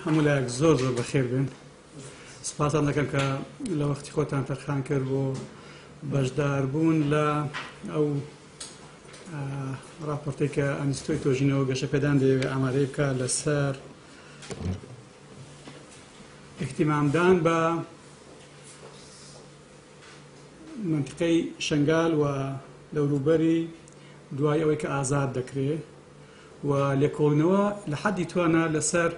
هەموو لایەک زۆر زۆر بەخێر بێن. سپاسان دەکەم کە لە وەختی خۆتان تەرخان کرد بۆ بەشداربوون لە ئەو راپۆرتێک کە ئەنستۆی تۆژینەوە گەشەپێدان دەیەوێت ئامادەی بکە لەسەر احتیمامدان بە منطقەی شنگال و دەوروبەری دوای ئەوەی کە ئازاد دەکرێت و لێکۆڵینەوە لە حەدی توانە لەسەر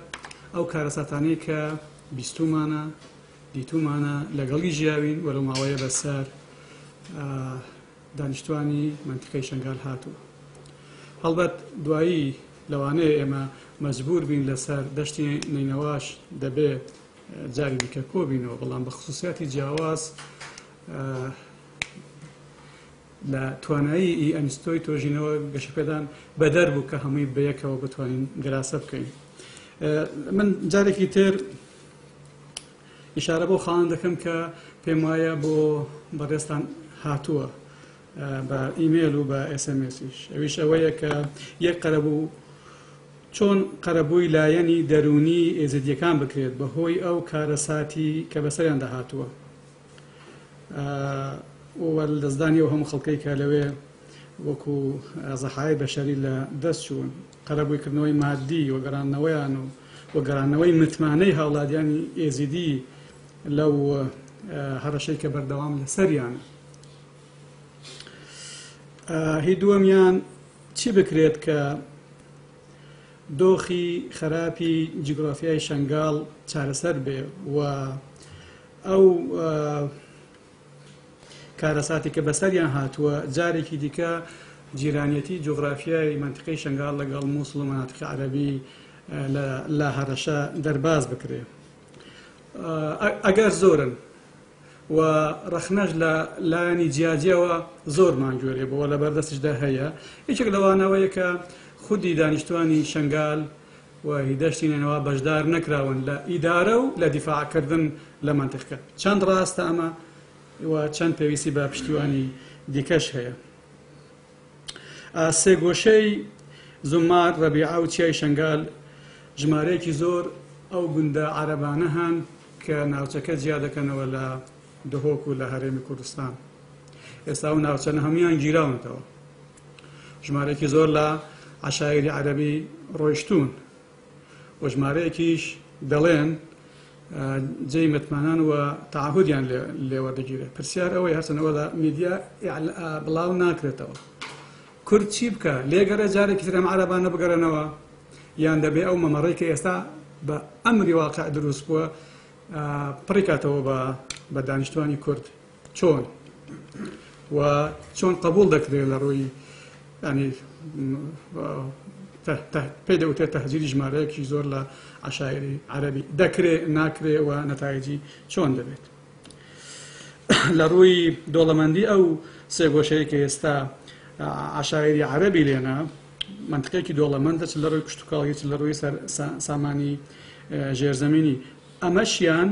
ئەو کارەساتانەی کە بیستومانە دیتومانە لەگەڵی ژیاوین وەرە ماوەیە بەسەر دانیشتوانی منطقەی شنگال هاتووە. هەڵبەت دوایی لەوانەیە ئێمە مەجبور بین لەسەر دەشتی نینەواش دەبێت جاری دیکە کۆبینەوە، بەڵام بە خصوصیاتی جیاواز لە توانایی ئەنستۆی تۆژینەوە گەشەپێدان بەدەر بوو کە هەمووی بەیەکەوە بتوانین گراسە بکەین. من جارێکی تر ئیشارە بۆ خاڵن دەکەم کە پێم وایە بۆ بەڕێستان هاتووە بە ئیمێل و بە ئسمسیش، ئەویش ئەوەیە کە یەک قەرەبوو چۆن قەرەبووی لایەنی دەرونی ئێزیدیەکان بکرێت بەهۆی ئەو کارەساتی کە بەسەریان داهاتووە و دەستدانیەوە هەموو خەڵکەی کە لەوێ وەکو زەحای بەشەری لە دەست چوون، قەرەبوویکردنەوەی مادی وەگەڕانەوەیان و وەگەڕانەوەی متمانەی هاوڵاتیانی ئێزیدی لەو هەڕەشەی کە بەردەوام لەسەریانە. هی دووەمیان چی بکرێت کە دۆخی خراپی جیگرافیای شنگال چارەسەر بێ و ئەو کارەساتی کە بەسەریان هاتووە جارێکی دیکە جیرانیەتی جغرافیای منطقەی شنگال لەگەڵ مووسڵ و مناطقی عەرەبی لە هەڕەشە دەرباز بکرێ. ئەگەر زۆرن و ڕەخنەش لە لایەنی جیاجیەوە زۆر مانگوێرێ بەوە لە بەردەستشدا هەیە. هیچێک لەوانەوەیە کە خودی دانیشتوانی شنگال و هیدەشتی نێنەوە بەشدار نەکراون لە ئیدارە و لە دیفاعکردن لە منطقەکە. چەند ڕاستە ئەمە و چەند پێویستی بە پشتیوانی دیکەش هەیە. سێ گۆشەی زومار، ڕەبیعە و چیای شنگال ژمارەیەکی زۆر ئەو گوندە عەرەبانە هەن کە ناوچەکە جیا دەکەنەوە لە دهۆک و لە هەرێمی کوردستان. ئێستا و ناوچەنە هەمویان گیراونەتەوە. ژمارەیەکی زۆر لە عەشایری عەرەبی ڕۆیشتوون و ژمارەیەکیش دەڵێن جێی متمانان و تەعاهودیان لێوەردەگیرێت. پرسیار ئەوەی هەرچەنەوە لە میدیا بڵاو ناکرێتەوە. کورد چی بکە؟ لێگەرە جارێکی تر ئەم عەرەبانە بگەڕێنەوە یان دەبێ ئەو مەمەڕەی کە ئێستا بە ئەمری واقع دروست بووە پڕیکاتەوە بە دانیشتوانی کورد چۆن و چۆن قبول دەکرێت لە ڕووی ینی پێی دەوتێت تەهجیری ژمارەیەکی زۆر لە عەشایری عەرەبی دەکرێت ناکرێت و نەتایجی چۆن دەبێت. لە ڕووی دۆڵەمەندی ئەو سێ گۆشەیە کە ئێستا عەشایری عەرەبی لێنە منطقەیەکی دۆڵەمەندە، چ لە ڕووی کشتوکاڵی، چ لە ڕووی سامانی ژێرزەمینی. ئەمەشیان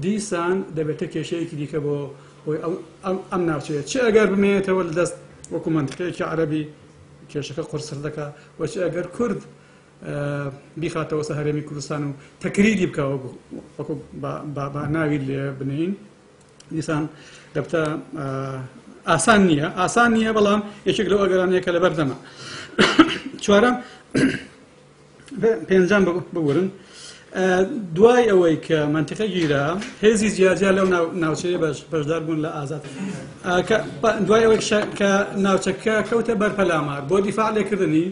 دیسان دەبێتە کێشەیەکی دیکە بۆ ئەم ناوچەیە، چ ئەگەر بمێنێتەوە لە دەست وەکو منطقەیەکی عەرەبی کێشەکە قورسر دەکات، وەچ ئەگەر کورد بیخاتەوە سەر هەرێمی کوردستان و تەکریری بکەوە وەکو بە ناوی لێ بنین، دیسان دەبتە ئاسان نییە بەڵام یەکێک لەو ئەگەرانەیە کە لەبەردەمە. چوارەم پێنجەم بگورن دوای ئەوەی کە منطقە گیرا هێزی جیاجیا لەو ناوچەیە بەشدار بوون لە ئازاد، دوای ئەوەی کە ناوچەکە کەوتە بەرپەلامار بۆ دیفاع لێکردنی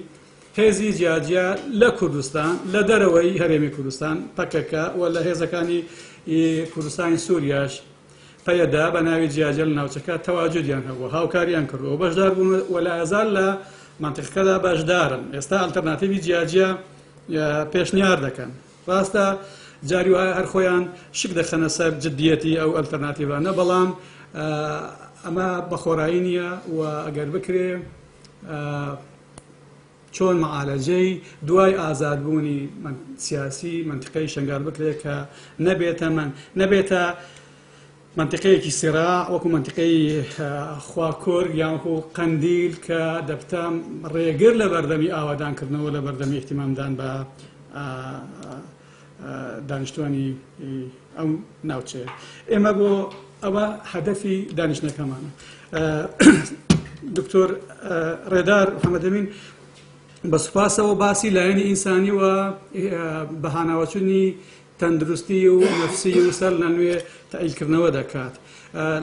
هێزی جیاجیا لە کوردستان لە دەرەوەی هەرێمی کوردستان پەکەکە و لە هێزەکانی کوردستانی سووریاش پەیەدا بە ناوی جیاجیا لە ناوچەکە تەواجودیان هەبوو، هاوکاریان کردووە، بەشدار بوون و لە ئازاد لە منطقەکەدا بەشدارن. ئێستا ئەلتەرناتیڤی جیاجیا پێشنیار دەکەن. ڕاستە جاری وایە هەر خۆیان شک دەخەنە سەر جددیەتی ئەو ئەلتەرناتیڤانە، بەڵام ئەمە بەخۆڕایی نییە و ئەگەر بکرێ چۆن مەعالەجەی دوای ئازادبوونی سیاسی منطقەی شنگال بکرێت کە نەبێتە منطقەیەکی سیراع وەکو منطقەی خواکۆر یان وەکو قەندیل کە دەبتە ڕێگر لە بەردەمی ئاوادانکردنەوە لە بەردەمی احتیمامدان بە دانیشتوانی ئەو ناوچەیە. ئێمە بۆ ئەوە هەدەفی دانیشتنەکەمانە. دکتۆر ڕێدار محەممەدەمین بە سوپاسەوە باسی لایەنی ئینسانی و بەهاناوەچوونی تەندروستی و نەفسی و سەر لە نوێ تەعیلکردنەوە دەکات.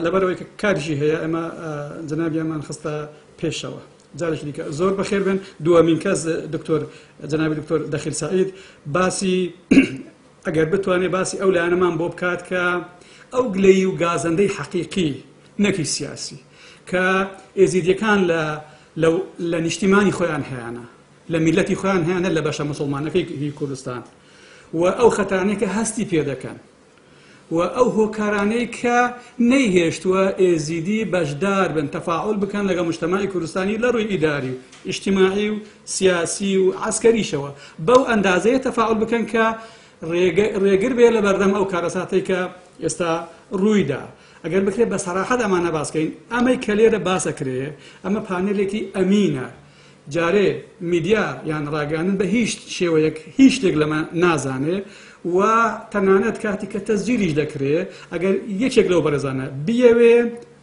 لەبەرەوەی کە کاریشی هەیە ئەمە جەنابیانمان خستە پێشەوە. جارێکی دیکە زۆر بەخێر بن. دووەمین کەس جەنابی دکتۆر دەخیل سەعید باسی ئەگەر بتوانێت باسی ئەو لایەنەمان بۆ بکات کە ئەو گلەی و گازەندەی حەقیقی نەکی سیاسی کە ئێزیدیەکان لە نیشتیمانی خۆیان هەیەە، لە میلەتی خۆیان هەیەە، لە بەشە مسلمانەکەی کوردستان و ئەو خەتانەی کە هەستی پێ دەکەن و ئەو هۆکارانەی کە نەیهێشتووە ئێزیدی بەشدار بن تەفاعول بکەن لەگەڵ مجتەماعی کوردستانی لە ڕووی ئیداری و ئیجتیماعی و سیاسی و عەسکەریشەوە بەو ئەندازەیە تەفاعول بکەن کە ڕێگر بێ لە بەردەم ئەو کارەساتەی کە ئێستا ڕوویدا. ئەگەر بکرێت بە سەراحەت ئەمانە باسکەین، ئەمەی کە لێرە باسەکرێ ئەمە پانێلێکی ئەمینە. جارێ میدیا یان ڕاگەاندن بە هیچ شێوەیەک هیچ شتێک لەمە نازانێ و تەنانەت کاتی کە تەزجیلیش دەکرێت ئەگەر یەکێک لەو بەرەزانە بیەوێ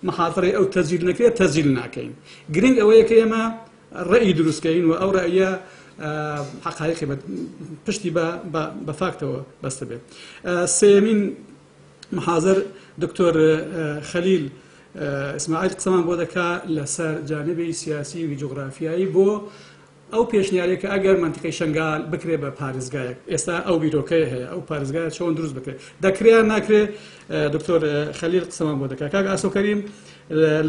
مەحاڵەی ئەو تەزجیل نەکرێت تەزجیل ناکەین. گرنگ ئەوەیە کە ئێمە ڕێی دروستکەین و ئەو ڕێیە حقایقی پشتی بە فاکتەوە بەستە بێت. سێمین محاضر دکتۆر خەلیل ئیسماعیل قسەمان بۆ دەکا لەسەر جانبی سیاسی و جوغرافیایی بۆ ئەو پێشنیارێک کە ئەگەر منتیقەی شنگال بکرێ بە پارێزگایەک. ئێستا ئەو بیرۆکەیە هەیە، ئەو پارێزگایە چۆن دروست بکرێت دەکرێت ناکرێ. دکتۆر خەلیل قسەمان بۆ دەکا. کاک ئاسۆکەریم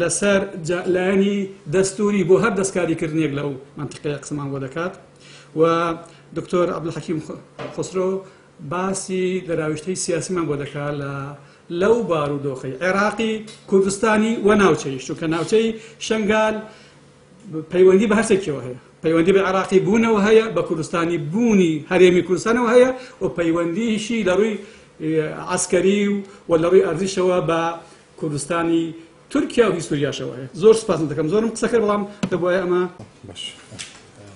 لەسەر لایەنی دەستوری بۆ هەر دەستکاریکردنێک لەو منتیقەیە قسەمان بۆ دەکات و دکتۆر عەبدولحەکیم خسرۆ باسی دەراویشتەی سیاسیمان بۆ دەکات لەو بارودۆخەی عێراقی کوردستانی و ناوچەیش، چونکە ناوچەی شنگال پەیوەندی بە هەرسێکەوە هەیە، پەیوەندی بە عێراقی بوونەوە هەیە، بە کوردستانی بوونی هەرێمی کوردستانەوە هەیە و پەیوەندیشی لە ڕووی عەسکەری و لە ڕووی ئەرزشەوە بە کوردستانی تورکیا و هیسوریاشەوە هەیە. زۆر سپاس دەکەم، زۆرم قسە کرد بەڵام دەبوایە ئەمە باش.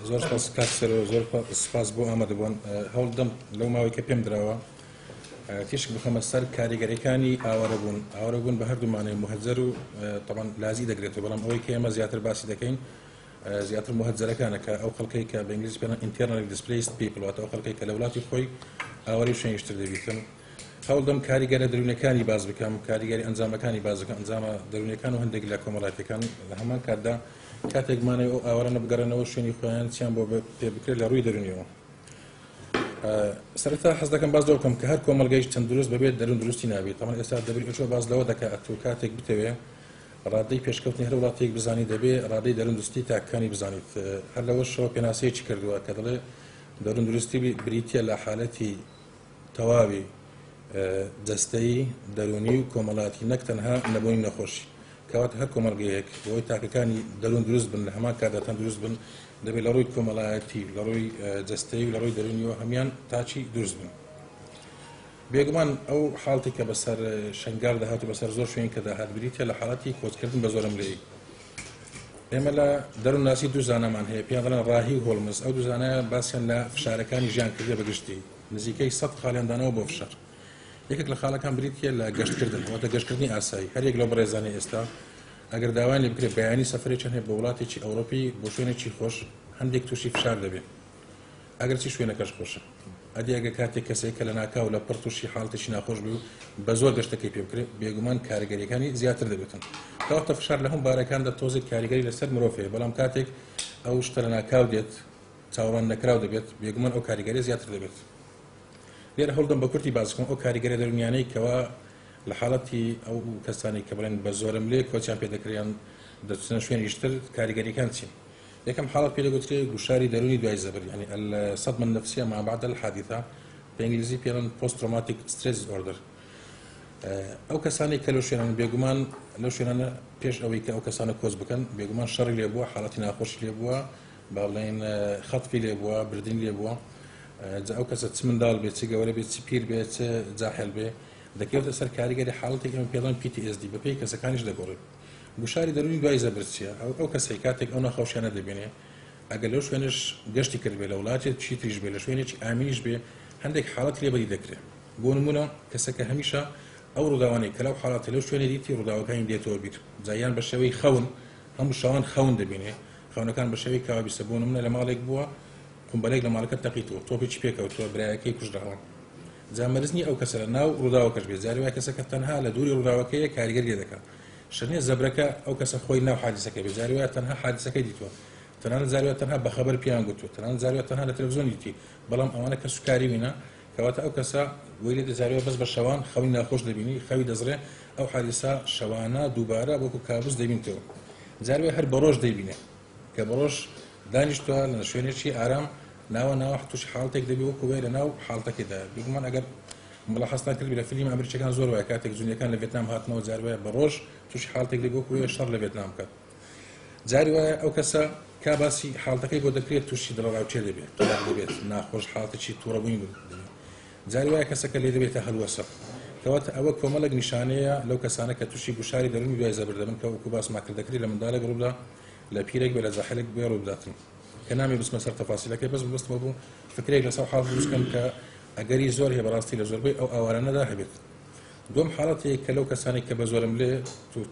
زۆر سپاس کاکسەر و زۆر سپاس بۆ ئامادەبوون. هەوڵ دەم لەو ماوەی کە پێم درراوە تێشک بخەمە سەر کاریگەریەکانی ئاوارەبوون بە هەردوومانەی مهەجەر و طبعاً لازی دەگرێتەوە، بەڵام ئەوەی کە ئێمە زیاتر باسی دەکەین زیاتر مهەجەرەکانە کە ئەو خەڵکەی کە بە ئینگلیزی پێڵێن internally displaced people، واتە ئەو خەڵکەی کە لە وڵاتی خۆی ئاواری شوێنیشتر دەبیتن. هەوڵ دەم کاریگەرە دەرونەکانی باز بکەم، کاریگەری ئەنجامەکانی باز بکەم، ئەنجامە دەرونەکان و هەندێک لە کۆمەڵایەتەکان لە هەمان کاتدا کاتێکمانەوە ئەو ئاوارانە بگەڕێنەوە شوێنی خۆیان چیان بۆ پێ بکرێت لە ڕووی دەرونیەوە. سەرەتا حەز دەکەم باز لەوە بکەم کە هەر کۆمەلگەیش چەند دروست ببێت دەرون دروستی نابێت. تەمان ئێستا WHO باز لەوە دەکات تۆ کاتێک بتەوێ ڕادەی پێشکەوتنی هەر وڵاتێک بزانی دەبێ ڕادەی دەرون دروستی تاکانی بزانیت. هەر لەوە شەوە پێناسەیەکی کردووە کە دەڵێ دەرون دروستی بریتە لە حالەتی تەواوی جەستەیی دەرونی و کۆمەڵاتی نەک تەنها نەبوونی نەخۆشی. کەواتە هەر کۆمەلگەیەک بۆی تاکەکانی دەرون دروست بن لە هەمان کاتدا دروست بن دەبێت لە ڕووی کۆمەڵایەتی لە ڕووی جەستەیی و لە ڕووی دەرونیەوە هەمان تاچی دروست بن. بێگومان ئەو حاڵتی کە بەسەر شنگال داهات و بەسەر زۆر شوێن کە داهات بریتە لە حاڵەتی کۆچکردن بە زۆرم لێی. ئێمە لە دەرون ناسی دوو زانەمان هەیە، پێیان دەڵێن ڕاهی و هۆڵمز. ئەو دوو زانایە باسییان لە فشارەکانی ژیان کردێ بەگشتی نزیکەی 100 خاڵیاندانەوە بۆ فشار. یەکێک لە خاڵەکان بریتە لە گەشتکردن، واتە گەشتکردنی ئاسایی. هەرێک لەو بەڕێزانەی ئێستا ئەگەر داوای لێ بکرێت بەیانی سەفرێکیان هەیە بە وڵاتێکی ئەوڕۆپی بۆ شوێنێکی خۆش هەندێک تووشی فشار دەبێت ئەگەر چی شوێنەکەش خۆشە. ئەدی ئەگە کاتێک کەسێک کە لە ناکاو لە پڕ تووشی حاڵتێکی ناخۆش بوو بە زۆر گەشتەکەی پێ بکرێت بێگومان کاریگەریەکانی زیاتر دەبێتن. کەواتە فشار لە هەم بارەکاندا تۆزێک کاریگەری لەسەر مرۆڤەیە، بەڵام کاتێک ئەو شتە لە ناکاو دێت چاوەڕوان نەکراو دەبێت بێگومان ئەو کاریگەری زیاتر دەبێت. لێرە هەوڵدەم بە کورتی باز بکەم ئەو کاریگەری دەرونیانەی کەوا لە حاڵەتی ئەو کەسانی کە بڵێن بە زۆرم لێ کۆچیان پێ دەکریان دەچنە شوێنیشتر کاریگەریەکان چین. یەکەم حاڵەت پێ دەگوترێت گوشاری دەرونی دوای زەبر، یعنی الصدمة النفسية ما بعد الحادثة بإنجليزي پێڵێن post traumatic stress disorder. ئەو کەسانی کە لەو شوێنان بێگومان لەو شوێنانە پێش ئەوەی کە ئەو کەسانە کۆچ بکەن بێگومان شەڕی لێ بووە، حاڵەتی ناخۆشی لێ بووە، با بڵێن خەتفی لێ بووە، بردین لێ بووە. ئەو کەسە چ منداڵ بێت، چ گەورە بێت، چ پیر بێت، چ جاهل بێ دەکەوێتە سەر کاریگەری حاڵەتێک ئەمە پێڵێن PTSD بە پێی کەسەکانیش دەگۆڕێت. گوشاری دەرونی دوای زەبر چییە؟ ئەو کەسەی کاتێک ئەو نەخۆشیانە دەبینێ ئەگەر لەو شوێنش گەشتی کرد بێ لە وڵاتێک چی تریش بێ لە شوێنێکی ئامینیش بێ هەندێک حاڵەت لێبەری دەکرێت بۆ نمونە کەسەکە هەمیشە ئەو ڕووداوانەی کە لەو حاڵاتە لەو شوێنە دیتی ڕووداوەکانی دێتەوە بیر جایان بە شێوەی خەون هەموو شەوان خەون دەبینێ خەونەکان بە شێوەی کاوابیستە بۆ نمونە لە ماڵێک بووە قومبەلێک لە ماڵەکە تەقیتەوە تۆپێکی پێکەوتووە برایەکەی کوژراوە جامەرزنی ئەو کەسە لە ناو ڕووداوەکەش بێت جاری وایە کەسەکە تەنها لە دووری ڕووداوەکەیە کاریگەر لێ دەکات شەرنێ زەبرەکە ئەو کەسە خۆی ناو حادیسەکە بێت جاری وایە تەنها حادیسەکەی دیتووە تەنانەت جاری وایە تەنها بەخەبەر پیان گوتووە تەنانەت جاری وایە تەنها لە تەلەڤیزیۆن دیتی بەڵام ئەوانە کە سوکاری بینە کەواتە ئەو کەسە وەی لێ دەجاری وایە بەس بە شەوان خەوی ناخۆش دەبینی خەوی دەزڕێ ئەو حادیسە شەوانە دووبارە وەکو کابوس دەبینتەوە جاری وایە هەر بە ڕۆژ دەیبینێ کە بە ڕۆژ دانیشتووە لە شوێنێکی ئارام ناوە تووشی حاڵتێک دەبی وەکو وێ لە ناو حاڵتەکەدا بگومان ئەگەر ملاحظتان کردی لە فیلم ئەمریکیەکان زۆر وایە کاتێک جوونیەکان لە ڤێتنام هاتنەوە جاری وایە بە ڕۆژ تووشی حاڵتێک دەبی وەکو وێ شەڕ لە ڤێتنام بکات جاری وایە ئەو کەسە کاباسی حاڵتەکەی بۆ دەکرێت تووشی دڵڕاوچێ دەبێت تۆڵاق دەبێت ناخۆش حاڵتێکی تووڕەبووین دەبێت جاری وایە کەسەکە لێ دەبێتە هەلوەسە کەواتە ئەوە کۆمەڵێک نیشانەیە لەو کەسانە کە تووشی گوشاری دەرونی دوای زەبر دەبن کە وەکو باسمان کرد دەکرێت لە منداڵێک ڕوودا لە پیرێک بێ لە جاحلێک بێ ڕووداتن کە نامی بسمە سەر تەفاسیلەکەی بەس بستمە بوو فکرێک لەسەر حاڵ دروستکەم کە ئەگەری زۆر هەیە بەڕاستی لە زۆربەی ئەو ئاوارانەدا هەبێت دوم حاڵەتێک کە لەو کەسانی کە بە زۆرم لێ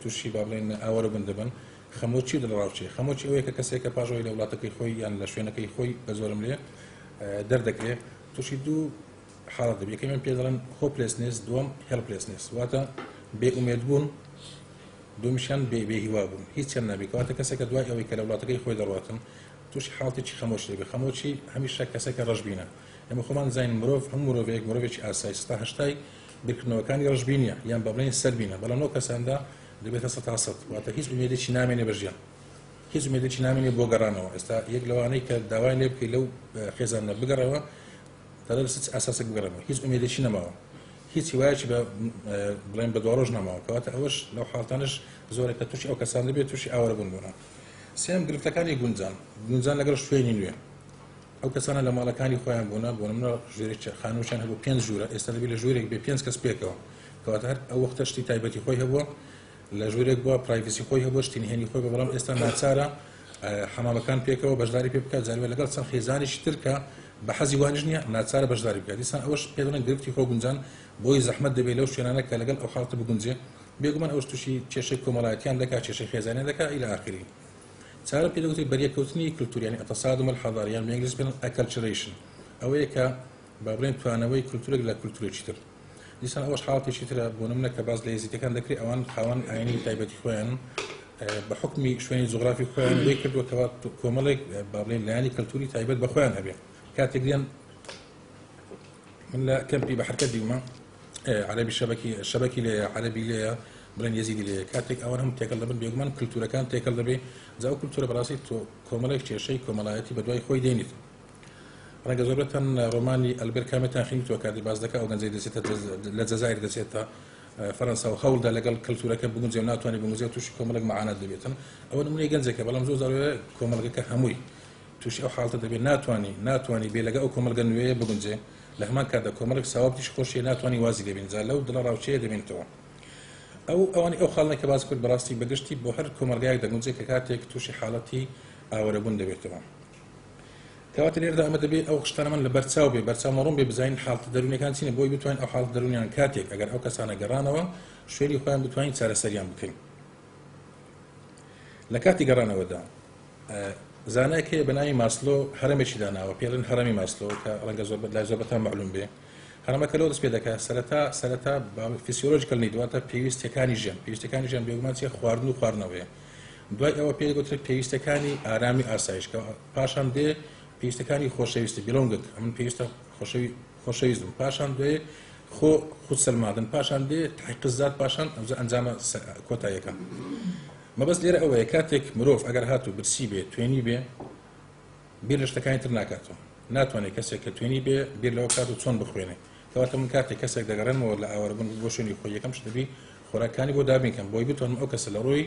تووشی با بڵێن ئاوارە بن دەبن خەمۆچی دڵڕاوچێ خەمۆچی ئەوەیە کە کەسێک کە پاژەوەی لە وڵاتەکەی خۆی یان لە شوێنەکەی خۆی بە زۆرم لێ دەردەکرێت تووشی دوو حاڵەت دەبێت یەکەمیان پێ دەڵێن هۆپلێسنس دووەم هێڵپلێسنس واتە بێئومێد بوون دومیشیان بێهیوا بوون هیچیان نابێت کەواتە کەسێکە دوای ئەوەی کە لە وڵاتەکەی خۆی دەڕاتن تووشی حاڵتێکی خەمۆچ دەبێت خەمۆچی هەمیشە کەسێکە ڕەشبینە ئێمە خۆمان زین مرۆڤ هەموو مرۆڤەیەک مرۆڤێکی ئاسایی ستا هەشتای بیرکردنەوەکانی ڕەشبینیە یان بە بڵێن سەربینە بەڵام لەو کەساندا دەبێتە سەد تا سەد واتە هیچ ئومێدێکی نامێنێ بە ژیان هیچ ئومێدێکی نامێنێ بۆ گەڕانەوە ئێستا یەک لەوانەی کە داوای لێ بکەی لەو خێزانە بگەڕەوە تا لە ئاساسێک بگەڕەوە هیچ ئومێدێکی نەماوە هیچ هیوایەکی بڵێن بە دوا ڕۆژ نەماوە کەواتە ئەوەش لەو حاڵتانش زۆرێکە تووشی ئەو کەسان دەبێت تووشی ئاوارە بوون بوونە سێم گرفتەکانی گونجان لەگەڵ شوێنی نوێ ئەو کەسانە لە ماڵەکانی خۆیان بوونە بۆ نمونە ژوورێک خانووشیان هەبوو 5 ژوورە ئێستا دەبێت لە ژوورێک بێ 5 کەس پێکەوە کەواتە هەر ئەو وەختە شتی تایبەتی خۆی هەبووە لە ژوورێک بووە پرایڤسی خۆی هەبووە شتی نهێنی خۆی بەڵام ئێستا ناچارە حەمامەکان پێکەوە بەشداری پێ بکات جاروێ لەگەڵ چەند خێزانێکی تر کە بە حەزی وانیش نییە ناچارە بەشداری بکات دیسان ئەوەش پێ دەڵێن گرفتی خۆ گونجان بۆی زەحمەت دەبێت لەو شوێنانە کە لەگەڵ ئەو حاڵتە بگونجێ بێگومان ئەوش تووشی کێشەی کۆمەڵایەتیان دەکات کێشەی خێزانیان دەکات ئیلە ئاخری چارە پێ دەوتێت بەریەکەوتنی کللتوریانی ئەتەسادم الحەضاری یان بە ئینگلیزی پێڵێن ئەکەلچڕیشن ئەوەیە کە با بڵێن توانەوەی کللتورێک لە کللتورێکی تر دیسان ئەوەش حاڵەتێکی ترە بۆ نمونە کە باز لە هێزیەکان دەکرێت ئەوان خاوەن ئاینی تایبەتی خۆیان بە حکمی شوێنی جوغرافی خۆیان وەی کردووە کە کۆمەڵێک با بڵێن لایانی کللتوری تایبەت بە خۆیان هەبێت کاتێک دیان من لە کەمپی بەحرکە دیومە عەرەبی شەبەکی لێیە عەرەبی لێیە بڵێن یەزیدی لێیە کاتێک ئەوان هەموو تێکەڵ دەبن بێگومان کللتورەکان تێکەڵ دەبێ جا ئەو کللتورە بەڕاستی تۆ کۆمەڵێک کێشەی کۆمەڵایەتی بە دوای خۆی دێنیت ڕەنگە زۆربەتەن ڕۆمانی ئەلبێر کامێتان خوێنیتەوە کاتی باز دەکات ئەو گەنجەی دەچێتە لە جەزایر دەچێتە فەرەنسا و هەوڵدا لەگەڵ کللتورەکە بگونجێ و ناتوانێت بگونجێ تووشی کۆمەڵێک مەعانەت دەبێتن ئەوە نمونەی گەنجێکە بەڵام زۆر جار کۆمەڵگەکە هەمووی تووشی ئەو حاڵتە دەبێت ناتوانی بێ لەگە ئەو کۆمەڵگە نوێیە بگونجێ لە هەمان کاتدا کۆمەڵێک ساوابتیش خۆشیە ناتوانانی وازی دەبین جا لەو دڵە ڕاوچەیە دەبێنێتەوە ئەوانی ئەو خاڵنە کە باز کرد بەڕاستی بەگشتی بۆ هەر کۆمەلگایەک دەگونجێت کە کاتێک تووشی حاڵەتی ئاوارەبوون دەبێتەوە کەواتە لێرەدا ئەمە دەبێت ئەو خشتانەمان لە بەرچاو بێ بەرچاو مەڕۆم بێ بزانین حاڵتە دەرونیەکان چینە بۆی بتوانین ئەو حاڵتە دەرونیان کاتێک ئەگەر ئەو کەسانە گەڕانەوە شوێنی خۆیان بتوانین چارەسەریان بکەین لە کاتی گەڕانەوەدا زانایەک هەیە بە ناوی ماسلۆ هەرەمێکی داناوە پێڵێن هەرەمی ماسلۆ کە ڕەنگە لای زۆربەتان معلوم بێ هەرەمەکە لەوە دەست پێ دەکات سەرەتا فیسیۆلۆژیکەل نید واتە پێویستەکانی ژیان بێگومان چیە خواردن و خواردنەوەیە دوای ئەوە پێ دەگوترێت پێویستەکانی ئارامی ئاسایش کە پاشان دێ پێویستەکانی خۆشەویستی بیلۆنگک ئەمن پێویستە خۆشەویستم پاشان دوێ خود سەلمادن پاشان دێ تحقیقات پاشان ئەنجامە کۆتاییەکان مەبەست لێرە ئەوەیە کاتێک مرۆڤ ئەگەر هاتوو برسی بێ توێنی بێ بیر لە شتەکانی تر ناکاتەوە ناتوانێت کەسێک کە توێنی بێ بیر لەوە کات و چۆن بخوێنێ کەواتە من کاتێک کەسێک دەگەڕێنەوە لە ئاوارەبوون بۆ شوێنی خۆی یەکەم شت دەبی خۆراکانی بۆ دابینکەم بۆی بتوانم ئەو کەسە لە ڕۆی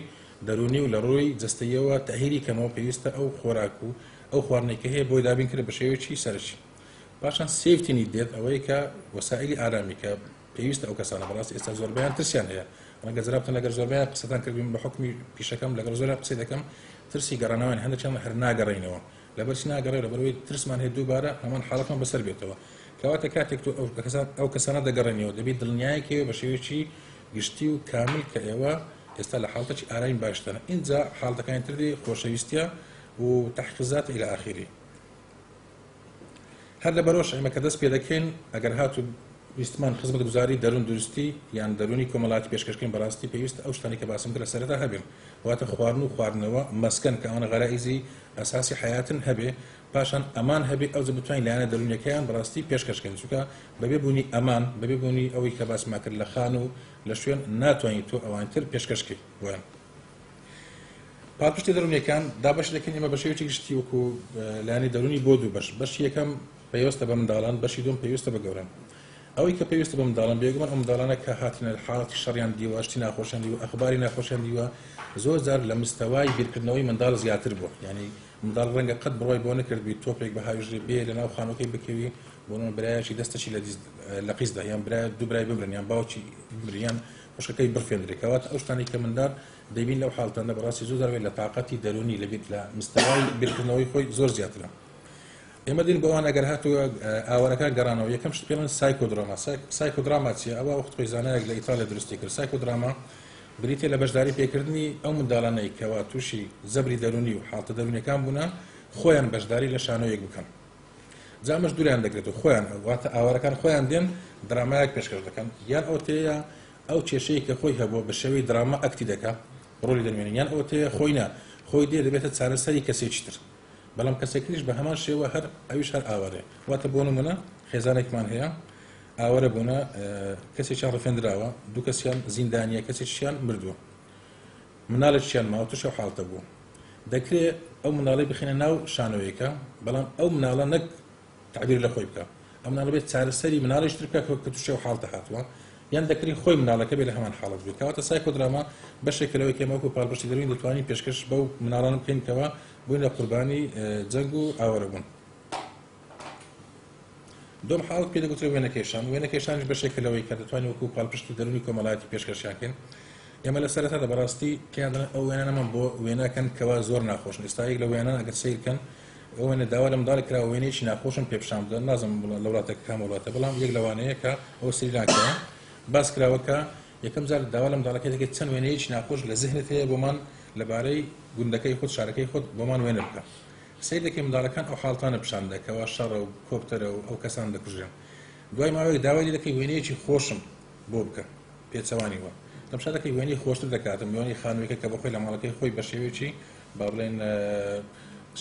دەرونی و لە ڕۆی جستەیەوە تەهیری کەمەوە پێویستە ئەو خۆراک و ئەو خواردنێکە هەیە بۆی دابین کرد بە شێوەیەکی سەرچی پاشان سێفتینی دێت ئەوەی کە وەسائلی ئارامی کە پێویستە ئەو کەسانە بەڕاستی ئێستا زۆربیان ترسیان هەیە ڕەنگە جەرابتان لەگەر زۆربیان قسەتان کردبین بە حکمی پیشەکەم لەگەڵ زۆریان قسەی دەکەم ترسی گەڕانەوەیان هەندێکیان هەر ناگەڕێنەوە لەبەرچی ناگەڕێ لەبەرەوەی ترسمان هەیە دووبارە هەمان حاڵەتمان بەسەر بێتەوە کەواتە کاتێک تۆ ئەو کەسانە دەگەڕێنەوە دەبێت دڵنیایەکەوە بە شێوەیەکی گشتی و کامل کە ئێوە ئێستا لە حاڵتەی ئارامی باشترە اینجا حاڵتەکانی تردی خۆشەویستیە و تحقیقات إلى آخره. هەر لە بەرەوەش ئێمە کە دەست پێ دەکەین ئەگەر هاتو ویستمان خزمەت گوزاری دەروون دروستی یان دەرونی کۆمەڵاتی پێشکەشکردن بەڕاستی پێویستە ئەو شتانی کە باسم کرد لە سەرەتا هەبێن واتە خواردن و خواردنەوە مەسکەن کە ئەوانە غەرائیزی ئەساسی حیاتن هەبێ پاشان ئەمان هەبێ ئەو بتوانین لایەنە دەرونیەکەیان بەڕاستی پێشکەشکردن چونکە بەبێ بوونی ئەمان بەبێ بوونی ئەوەی کە باسمان کرد لە خان و لە شوێن ناتوانیت تۆ ئەوانتر پێشکەشکی بۆیان پاڵپشتی دەرونیەکان دابەش دەکەین ئێمە بە شێوەیەکی گشتی وەکو لایەنی دەرونی بۆ دوو بەشی یەکەم پێویستە بە منداڵان بەشی دوم پێویستە بە گەوران ئەوەی کە پێویستە بە منداڵان بێگومان ئەو منداڵانە کە هاتنە حاڵەتی شەڕیان دیوە شتی ناخۆشیان دیوە ئەخباری ناخۆشیان دیوە زۆر جار لە مستەوای بیرکردنەوەی منداڵ زیاتر بووە یعنی منداڵ ڕەنگە قەت بڕۆی بۆ نەکردبی تۆپێک بە هاوژێ بێ لە ناو خانووەکەی بکەوی بۆ برایەکی دەستەشی لە قیزدا یان برای دوو برای بمرن یان باوکی بریان خوشکەکەی بڕفێنرێت کەواتە ئەو شتانی کە منداڵ دەبین لەو حاڵەتانە بەڕاستی زۆر دەروێت لە تااقەتی دەرونی لە مستەوای بیرکردنەوەی خۆی زۆر زیاترە ئێمە دین بەوان ئەگەر هاتووە ئاوارەکان گەڕانەوە یەکەم شت پێڵن سایکۆدراما چیە ئەوە وەخت خۆی زانایەک لە ئیتالیا دروستی کرد سایکۆدراما بریتێ لە بەشداری پێکردنی ئەو منداڵانەی کەوا تووشی زەبری دەرونی و حاڵتە دەرونیەکان بوونە خۆیان بەشداری لە شانۆیەک بکەن جامەش دووریان دەگرێت و خۆیان واتە ئاوارەکان خۆیان دێن درامایەک پێشکەش دەکەن یان ئەو تەیە ئەو کێشەیە کە خۆی هەبووە بە شێوەی دراما ئەکتی دەکا ڕۆلی دەمێنن یان ئەو تەیە خۆی دێ دەبێتە چارەسەری کەسێکی تر بەڵام کەسێکیش بە هەمان شێوە هەر ئەویش هەر ئاوارێ واتە بۆ نمونە خێزانێکمان هەیە ئاوارە بوونە کەسێکیان ڕفێنراوە دوو کەسیان زیندانیە کەسێکیان مردووە مناڵێکیان ماوە تووشە حاڵتە بوو دەکرێت ئەو مناڵی بخینە ناو شانۆیەکە بەڵام ئەو مناڵە نەک تعبیر لە خۆی بکە ئەو مناڵە بێت چارەسەری مناڵیش تر بکە کە تووشە حاڵتە هاتووە یان دەکرێت خۆی مناڵەکە بێ لە هەمان حاڵەت بێت کەواتە سایکۆدراما بەشێکە لەوەی کە مەوەکو پاڵپشتی دەروین دەتوانین پێشکەش بەو مناڵان بکەینکەوە بوون لە قوربانی جەنگ و ئاوارە بوون دوم حاڵت پێ دەگوترێت وێنەکێشانیش بەشێکە لەوەی کە دەتوانین وەکو پاڵپشتی دەرونی کۆمەڵایەتی پێشکەشیانکەین ئێمە لە سەرەتادا بەڕاستی پێیان ئەو وێنانەمان بۆ وێناکەن کەوا زۆر ناخۆشن ئێستایەک لە وێنان ئەگەر سیرکەن ئەو وێنە داوا لە منداڵی کراوە وێنەیەکی ناخۆشم پێ پیشان بدەن نازانم لە وڵاتێک کام وڵاتە بەڵام یەک لەوانەیە کە ئەو سریلانکەیە باس کراوەکە یەکەم جار داوا لە منداڵەکەی دەکەیت چەند وێنەیەکی ناخۆش لە ذهنت هەیە بۆمان لەبارەی گوندەکەی خۆت شارەکەی خۆت بۆمان وێنە بکە سیر دەکەی منداڵەکان ئەو حاڵتانە پیشان دەکەوە شەڕە و کۆپتەرە و ئەو کەسان دەکوژێن دوای ماوەیەک داوای دەکەی وێنەیەکی خۆشم بۆ بکە پێچەوانی وە دەمشا دەکەی وێنەی خۆشتر دەکاتم وێنەی خانوویەکە کە بەخۆی لە ماڵەکەی خۆی بە شێوەیەکی با بڵێن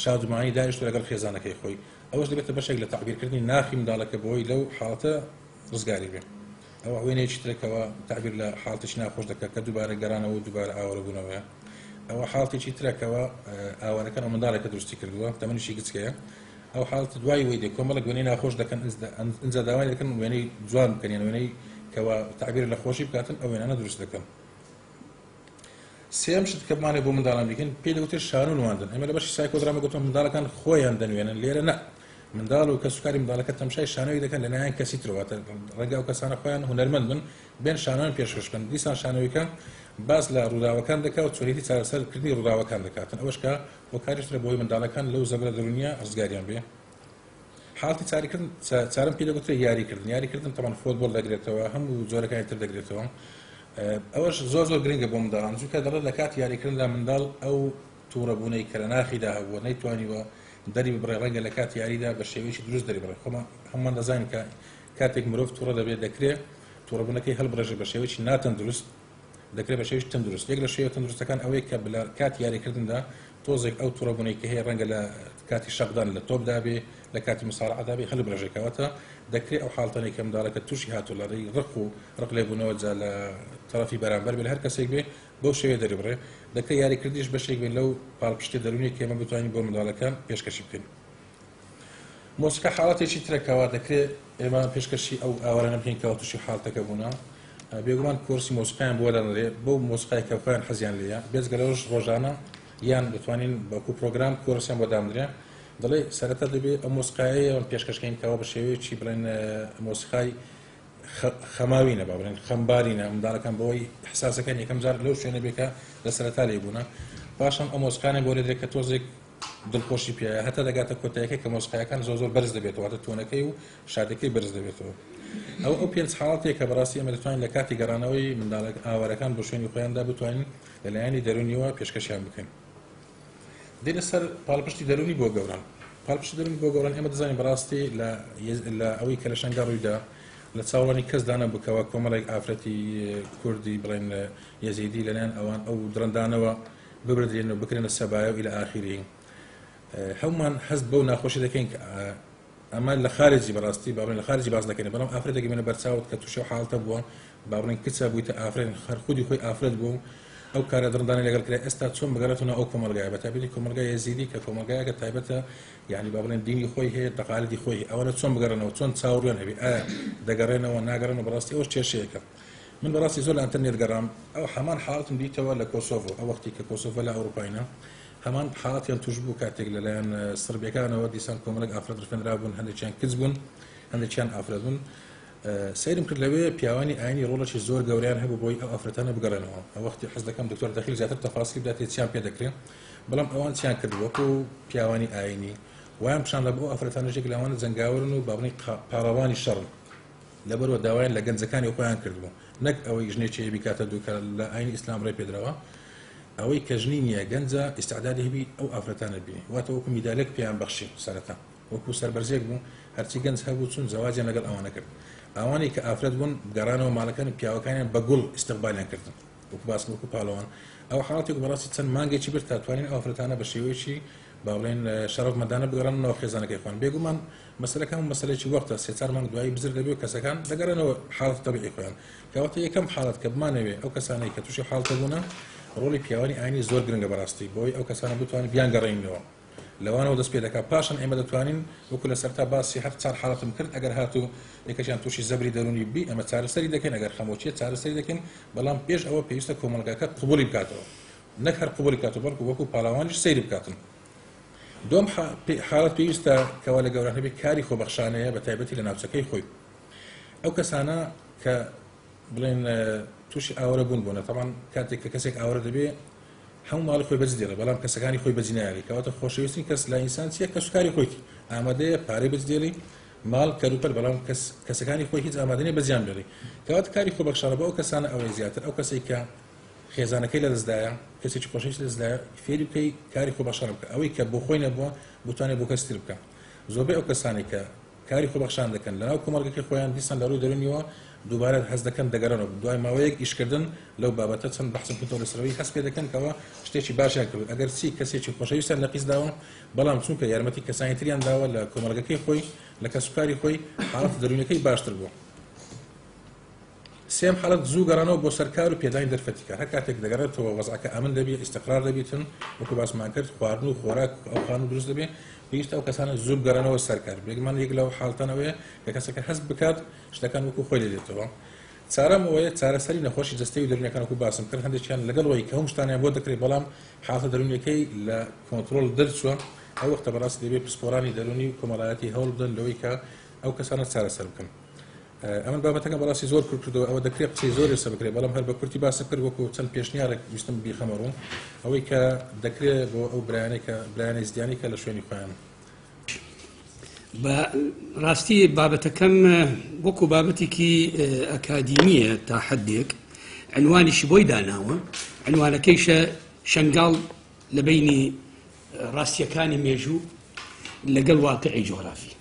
شادومانی دانیشتووە لەگەڵ خێزانەکەی خۆی ئەوەش دەبێتە بەشێک لە تعبیرکردنی ناخی منداڵەکە بۆی لەو حاڵەتە ڕزگاری بێ ئەو وێنەیەکی ترێکەوە تعبیر لە حاڵتێکی ناخۆش دەکات کە دووبارە گەڕانەوە و دووبارە ئاوارە بوونەوەیە ئەوە حاڵتێکی ترێکەوە ئاوارەکان ئەو منداڵێکە دروستی کردووە تەمەنیشی گچکەیە ئەو حاڵت دوای وی دێ کۆمەڵک وێنەی ناخۆش دەکەن ئەنجا داوای دەکەن وێنەی جوان بکەن یان وێنەی کەوا تعبیر لە خۆشی بکاتن ئەو وێنانە دروست دەکەن سێم شت کە بمانێ بۆ منداڵان بیکەن پێی دەوتێت شانۆ نواندن ئێمە لە بەشی سایکۆدراما گوتم منداڵەکان خۆیان دەنوێنن لێرە نە منداڵ و کەسوکاری منداڵەکە تەمشای شانۆی دەکەن لە نایەن کەسی ترەوەتە ڕەنگە ئەو کەسانە خۆیان هونەرمەند بن بێن شانۆیان پێشکەش بکەن دیسان شانۆیەکە باز لە ڕووداوەکان دەکات و چۆریتی چارەسەرکردنی ڕووداوەکان دەکاتن ئەوەش کە بۆ کاریشترە بۆی منداڵەکان لەو زەبرە دەرونیە ڕزگاریان بێ حاڵتی چاریکردن چارم پێ دەگوترێت یاریکردن تەمان فۆتبۆڵ دەگرێتەوە هەموو جۆرەکانی تر دەگرێتەوە ئەوەش زۆر گرنگە بۆ منداڵان چونکە دەڵێت لە کات یاریکردندا منداڵ ئەو تووڕەبوونەی کە لە ناخیدا هەبووە نەیتوانیوە دەری ببڕێ ڕەنگە لە کات یاریدا بە شێوەیەکی دروست دەری بڕێ هەمومان دەزانین کە کاتێک مرۆڤ تووڕە دەبێت دەکرێت تووڕەبوونەکەی هەڵبڕێژێ بە شێوەیەکی ناتەندروست دەکرێت بە شێوەیەکی تەندروست یەک لە شێوە تەندروستەکان ئەوەیە کە لە کات یاریکردندا تۆزێک ئەو تووڕەبوونەی کە هەیە ڕەنگە لە کاتی شەقدان لە تۆپدا بێ لە کاتی مساڕعەدا بێ هەڵبڕێژێکەوەتە دەکرێت ئەو حاڵتانەی کە منداڵەکە تووشی هاتووە لە ڕێی ڕق لێبوونەوە جا لە تەرەفی بەرامبەر بێ لە هەر کەسێک بێ بەو شێوەیە دەریبڕێ دەکرێت یاریکردیش بەشێک بێن لەو پاڵپشتی دەرونی کە ئێمە بتوانین بۆ منداڵەکان پێشکەشی بکەین مۆسیقا حاڵەتێکی ترێکەوە دەکرێت ئێمە پێشکەشی ئەو ئاوارانە بکەین کەەوە تووشی حاڵتەکە بوونە بێگومان کۆرسی مۆسیقایان بۆ دەنرێ بۆ مۆسیقای کە خۆیان حەزیان لێیە بێجگەلەوەش ڕۆژانە یان دەتوانین بەکو پرۆگرام کۆرسیان بۆ دامدرێ دەڵێ سەرەتا دەبێت ئەو مۆسیقایە پێشکەشکەین کەەوە بە شێوەیەکی بڵێن مۆسیقای خەماوینە با بڵێن خەمبارینە منداڵەکان بەوەی حساسەکان یەکەم جار لەو شوێنە بێکە لە سەرەتا لێبوونە پاشان ئەو مۆسیقانە بۆ لێدرێت کە تۆزێک دڵخۆشی پێ هەتا دەگاتە کۆتایەکە کە مۆسیقایەکان زۆر بەرز دەبێتەوە واتە تۆنەکەی و شادەکەی بەرز دەبێتەوە. ئەو پێنج حاڵەتێک کە بەڕاستی ئێمە دەتوانین لە کاتی گەڕانەوەی منداڵە ئاوارەکان بۆ شوێنی خۆیاندا بتوانین لەلایەنی دەرونیەوە پێشکەشیان بکەین. دێنە سەر پاڵپشتی دەرونی بۆ گەوران. پاڵپشتی دەرونی بۆ گەوران ئێمە دەزانین بەڕاستی لە ئەوەی کە لە شەنگا ڕوویدا لە چاوەڕوانی کەسدا نەبووکەوە کۆمەڵێک ئافرەتی کوردی بڵێن یەزیدی لەلایەن ئەوان ئەو درەندانەوە ببردرێنەوە بکرێنە سەبایە و ئیلە ئاخیری. هەمومان هەست بەو ناخۆشی دەکەین کە ئەمە لە خارجی بەڕاستی باڵێن لە خارجی باز دەکەین بەڵام ئافرەتێکی بێنە بەرچاوت کە تووشی حاڵتە بووە باڵێن کچە بوویتە ئافرەت خودی خۆی ئافرەت بوو ئەو کارە درەندانی لەگەڵ کرا ئێستا چۆن بگەڕێتەوە ئەو کۆمەلگایە بەتابەتی کۆمەلگای یەزیدی کە کۆمەلگایەکە تایبەتە یعنی با بڵێن دینی خۆی هەیە تەقالیدی خۆی ئەوەنە چۆن بگەڕێنەوە چۆن چاوەڕوان هەبێ ئایا دەگەڕێنەوە ناگەڕێنەوە بەڕاستی ئەوش کێشەیەکە. من بەڕاستی زۆر لە ئینتەرنێت گەڕام ئەو هەمان حاڵەتم دیتەوە لە کۆسۆڤۆ ئەو وەختی کە کۆسۆڤۆ لە ئەوروپاینە هەمان حاڵەتیان توش بوو کاتێک لەلایەن سربیەکانەوە دیسان کۆمەڵێک ئافرەت ڕفێنرا بوون هەندێکیان کچ بوون هەندێکیان ئافرەت بوون. سیرم کرد لەوێ پیاوانی ئاینی ڕۆڵەکی زۆر گەوریان هەبوو بۆی ئەو ئافرەتانە بگەڕێنەوە. ئەو وەختی حەز دەکەم دکتۆر دەخیل زیاتر تەفاصیل بداتێت چیان پێ دەکرێت بەڵام ئەوان چیان کرد وەکو پیاوانی ئاینی وایان پیشان لە بۆ ئافرەتانەژێک لەوانە جەنگاورن و با بڵێن پاڵەوانی شەڕن لەبەرەوە داوایان لە گەنجەکانی خۆیان کردبوو نەک ئەوەی ژنێکی بیکاتە دووکە لە ئاینی ئیسلام ڕێ پێدراوە ئەوەی کە ژنی نییە گەنجە ئیستعدادی هەبی ئەو ئافرەتانە بینی واتە وەکو میدالێک پێیان بەخشی سەرەتا وەکو سەربەرزێک بوو هەرچی گەنج هەبوو چون زەواجیان لەگەڵ ئەوانە کرد ئەوانی کە ئافرەت بوون گەڕانەوە ماڵەکان پیاوەکانیان بە گوڵ ئیستقبالیان کردن وەکو باس وەکو پاڵەوان ئەو حاڵەتێک بەڕاستی چەند مانگێکی برد تا توانین ئەو ئافرەتانە بە شێوەیەکی با بڵێن شەڕەفمەندانە بگەڕێنەوە خێزانەکەی خۆیان بێگومان مەسەلەکان مەسەلێکی وەختە سێ چار مانگ دوایی بزر دەبێت و کەسەکان دەگەڕێنەوە حاڵەت تەبیعی خۆیان کەواتە یەکەم حاڵەت کە بمانەوێ ئەو کەسانەی کە تووشی حاڵتە بوونە ڕۆڵی پیاوانی ئاینی زۆر گرنگە بەڕاستی بۆی ئەو کەسانە بتوانین بیان گەڕێنەوە لەوانەوە دەست پێ دەکات پاشان ئێمە دەتوانین وەکو لە سەرتا باسی هەفت چار حاڵەتم کرد ئەگەر هاتوو یەکەشیان تووشی زەبری دەرونی بی ئەمە چارەسەری دەکەین ئەگەر خەمۆچیە چارەسەری دەکەین بەڵام پێش ئەوە پێویستە کۆمەڵگەکە قبولی بکاتەوە نەک هەر قبولی بکاتەوە بەڵکو وەکو پاڵاوانیش سەیری بکاتن. دوم حاڵەت پێویستە کەوا لە گەوران هەبێت کاری خۆبەخشانەیە بە تایبەتی لە ناوچەکەی خۆی ئەو کەسانە کە بڵێن تووشی ئاوەرە بوون بوونە تەمان کاتێک کە کەسێک ئاوەرە دەبێت هەموو ماڵی خۆی بەجدێڵە بەڵام کەسەکانی خۆی بەجینایەری کەواتە خۆشەویستی کەس لە ئینسان چیە کە سوکاری خۆیتی ئامادەیە پارەی بەجدێڵی ماڵ کەروپەر بەڵام کەسەکانی خۆی هیچ ئامادەنیە بەجیان بێڵی کەواتە کاری خۆبەخشانە بە ئەو کەسانە ئەوەی زیاتر ئەو کەسێک کە خێزانەکەی لە دەستدایە کەسێکی خۆشەویست لە دەستدایە فێری بکەی کاری خۆبەخشان بکە ئەوەی کە بۆ خۆی نەبووە بتوانێت بۆ کەستر بکە زۆربەی ئەو کەسانی کە کاری خۆبەخشان دەکەن لەناو کۆمەڵگەکەی خۆیان دیسان لە ڕووی دەرونیەوە دووبارە هەز دەکەن دەگەڕێنەوە دوای ماوەیەک ئیشکردن لەو بابەتە چەند بەحسم کردەوە لەسەرەوەی هەست پێ دەکەن کەەوە شتێکی باشیان کرد ئەگەر چی کەسێکی خۆشەویستیان لە قیس داوە بەڵام چونکە یارمەتی کەسانی تریان داوە لە کۆمەڵگەکەی خۆی لە کەسوکاری خۆی حاڵەت دەرونیەکەی باشتر بووە. سێم حاڵەت زوو گەڕانەوە بۆ سەرکار و پێدانی دەرفەتی کار هەر کاتێک دەگەڕێتەوە وەزعەکە ئەمن دەبێت ئیستقرار دەبێتن وەکو باسمان کرد خواردن و خۆراک ئەو خانوو دروست دەبێت پێویستە ئەو کەسانە زوو گەڕانەوە سەرکار بێگومان یەک لەو حاڵەتانەوەیە کە کەسەکە هەست بکات شتەکان وەکو خۆی دەدێتەوە. چارەم ئەوەیە چارەسەری نەخۆشی جەستەی و دەرونیەکان وەکو باسم کرد هەندێکیان لەگەڵەوەی کە هەموو شتانیان بۆ دەکرێت بەڵام حاڵەتە دەرونیەکەی لە کۆنتڕۆل دەرچووە ئەو وەختە بەڕاستی دەبێت پسپۆرانی دەرونی و کۆمەڵایەتی هەوڵ بدەن لەوەی کە ئەو کەسانە چارەسەر بکەن. ئەمە بابەتەکە بەڕاستی زۆر کردەوە ئەوە دەکرێت قسەی زۆری لەسەر بکرێت بەڵام هەر بە کورتی باسم کرد وەکو چەند پێشنیارێک ویستم بیخەمەڕوو ئەوەی کە دەکرێت بۆ ئەو برایانەی زیانی کە لە شوێنی خۆیان. بە ڕاستی بابەتەکەم وەکو بابەتێکی ئەکادیمیە تا حدێک عنوانیشی بۆی داناوە عنوانەکەیشە شەنگاڵ لە بینی ڕاستیەکانی مێژوو لەگەڵ واقعی جۆرافی.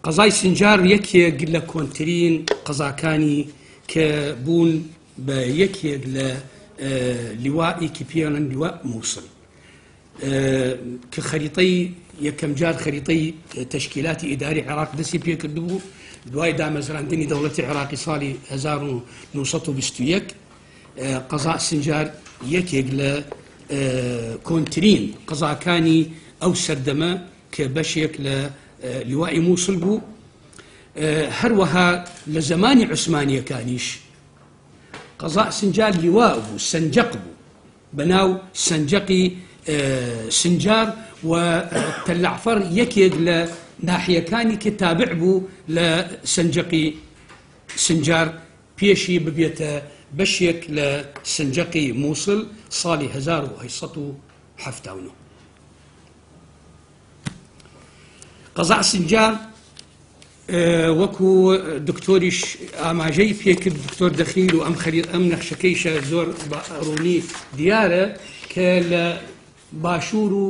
قەزای سنجار یەکێک لە کۆنترین قەزاکانی کە بوون بە یەکێک لە لیوائێکی پێڵەن لیوا مووسڵ کە خەریتەی یەکەم جار خەریتەی تەشکیلاتی ئیداری عێراق دەستی پێکردبوو دوای دامەزراندنی دەوڵەتی عێراقی ساڵی 1921 قەزا سنجار یەکێک لە کۆنترین قەزاکانی ئەو سەردەمە کە بەشێک لە لیوای مووسڵ بوو هەروەها لە زمانی عوسمانیەکانیش قەزا سنجار لیوا بوو سەنجەق بوو بەناو سەنجەقی سنجار و تەلعفەر یەکێک لە ناحیەکانی کە تابع بوو لە سەنجەقی سنجار پێشی ببێتە بەشێک لە سنجەقی مووسڵ ساڵی 1870. قەزا سنجار وەکو دکتۆریش ئاماژەی پێکرد دکتۆر دەخیل و ئەم نەخشەکەیشە زۆر ڕوونی دیارە کە لە باشوور و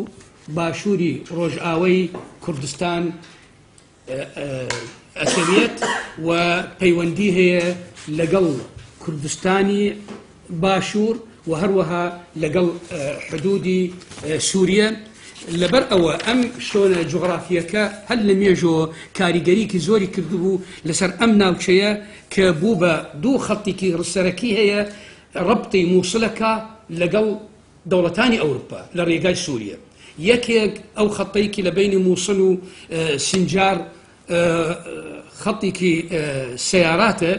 باشووری ڕۆژئاوای کوردستان ئەسەریەت و پەیوەندی هەیە لەگەڵ کوردستانی باشوور و هەروەها لەگەڵ حدودی سووریە. لەبەر ئەوە ئەم شۆنە جوغرافیەکە هەر لە مێژۆ کاریگەریکی زۆری کردبوو لەسەر ئەم ناوچەیە کە بوو بە دوو خەڵتێکی ڕسەرەکی هەیە ڕەبتی مووسڵەکە لەگەڵ دەوڵەتانی ئەوروپا لە ڕێگای سووریە. یەکێک ئەو خەڵتێکی لە بینی مووسڵ و سنجار خەڵتێکی سیاراتە،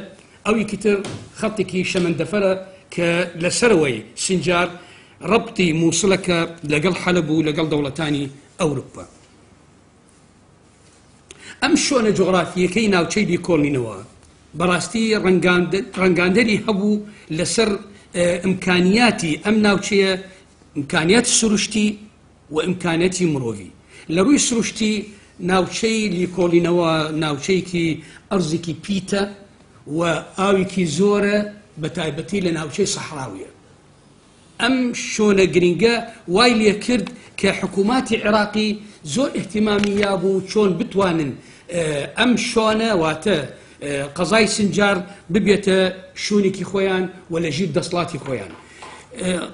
ئەویکی تر خەڵتێکی شەمەندەفەرە کە لەسەرەوەی سنجار ڕەبتی مووسڵەکە لەگەڵ حەلەب و لەگەڵ دەوڵەتانی ئەوروپا. ئەم شۆنە جوغرافیەکەی ناوچەی بیکۆڵینەوە بەڕاستی ڕەنگاندەری هەبوو لەسەر ئیمکانیاتی ئەم ناوچەیە، ئیمکانیات سروشتی و ئیمکانیاتی مرۆڤی. لە ڕووی سروشتی ناوچەی لیکۆڵینەوە ناوچەیەکی ئەرزێکی پیتە و ئاوێکی زۆرە بە تایبەتی لە ناوچەی سەحراویە. ئەم شۆنە گرنگە وای لێ کرد کە حکووماتی عێراقی زۆر احتیمامی یابوو چۆن بتوانن ئەم شۆنە واتە قەزای سنجار ببێتە شوونێکی خۆیان و لە ژیر دەسڵاتی خۆیان.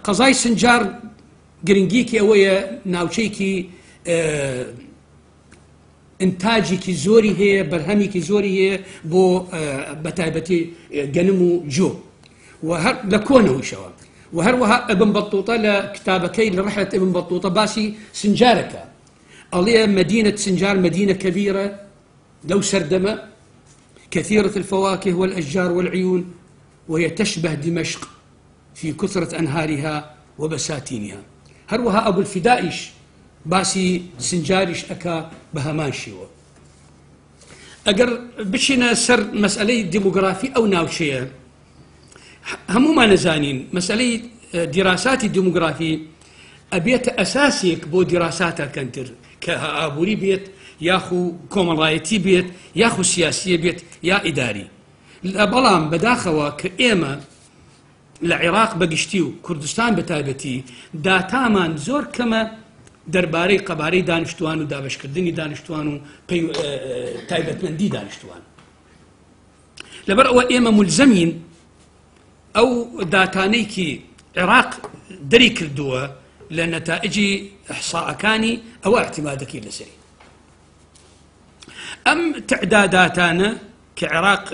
قەزای سنجار گرنگیکی ئەوەیە ناوچەیەکی ئینتاجێکی زۆری هەیە، بەرهەمێکی زۆری هەیە بۆ بەتایبەتی گەنم و جۆ و هەر لە کۆنەوەیشەوە. وهروها ابن بطوطة لكتابكي لرحلة ابن بطوطة باسي سنجارك أليه مدينة سنجار مدينة كبيرة لو سردمة كثيرة الفواكه والأشجار والعيون، وهي تشبه دمشق في كثرة أنهارها وبساتينها. هروها أبو الفدائش باسي سنجارش أكا بهمانشيوه. أجر بشنا سر مسألة ديموغرافي أو ناوشية همو ما نزانين مسألة دراسات الديموغرافي أبيت أساسيك بو دراسات كنتر كأبوري بيت ياخو كومرايتي بيت ياخو سياسية بيت يا إداري. الأبلام بداخوا كإيما العراق بقشتيو كردستان بتايبتي داتامان زور كما درباري قباري دانشتوان و دابشكردني دانشتوان و تايبت مندي دانشتوان. لبر أو إيما ملزمين أو داتانيكي عراق دري كردوه لنتائج إحصاء كاني أو اعتمادك لسري. أم تعداداتنا كعراق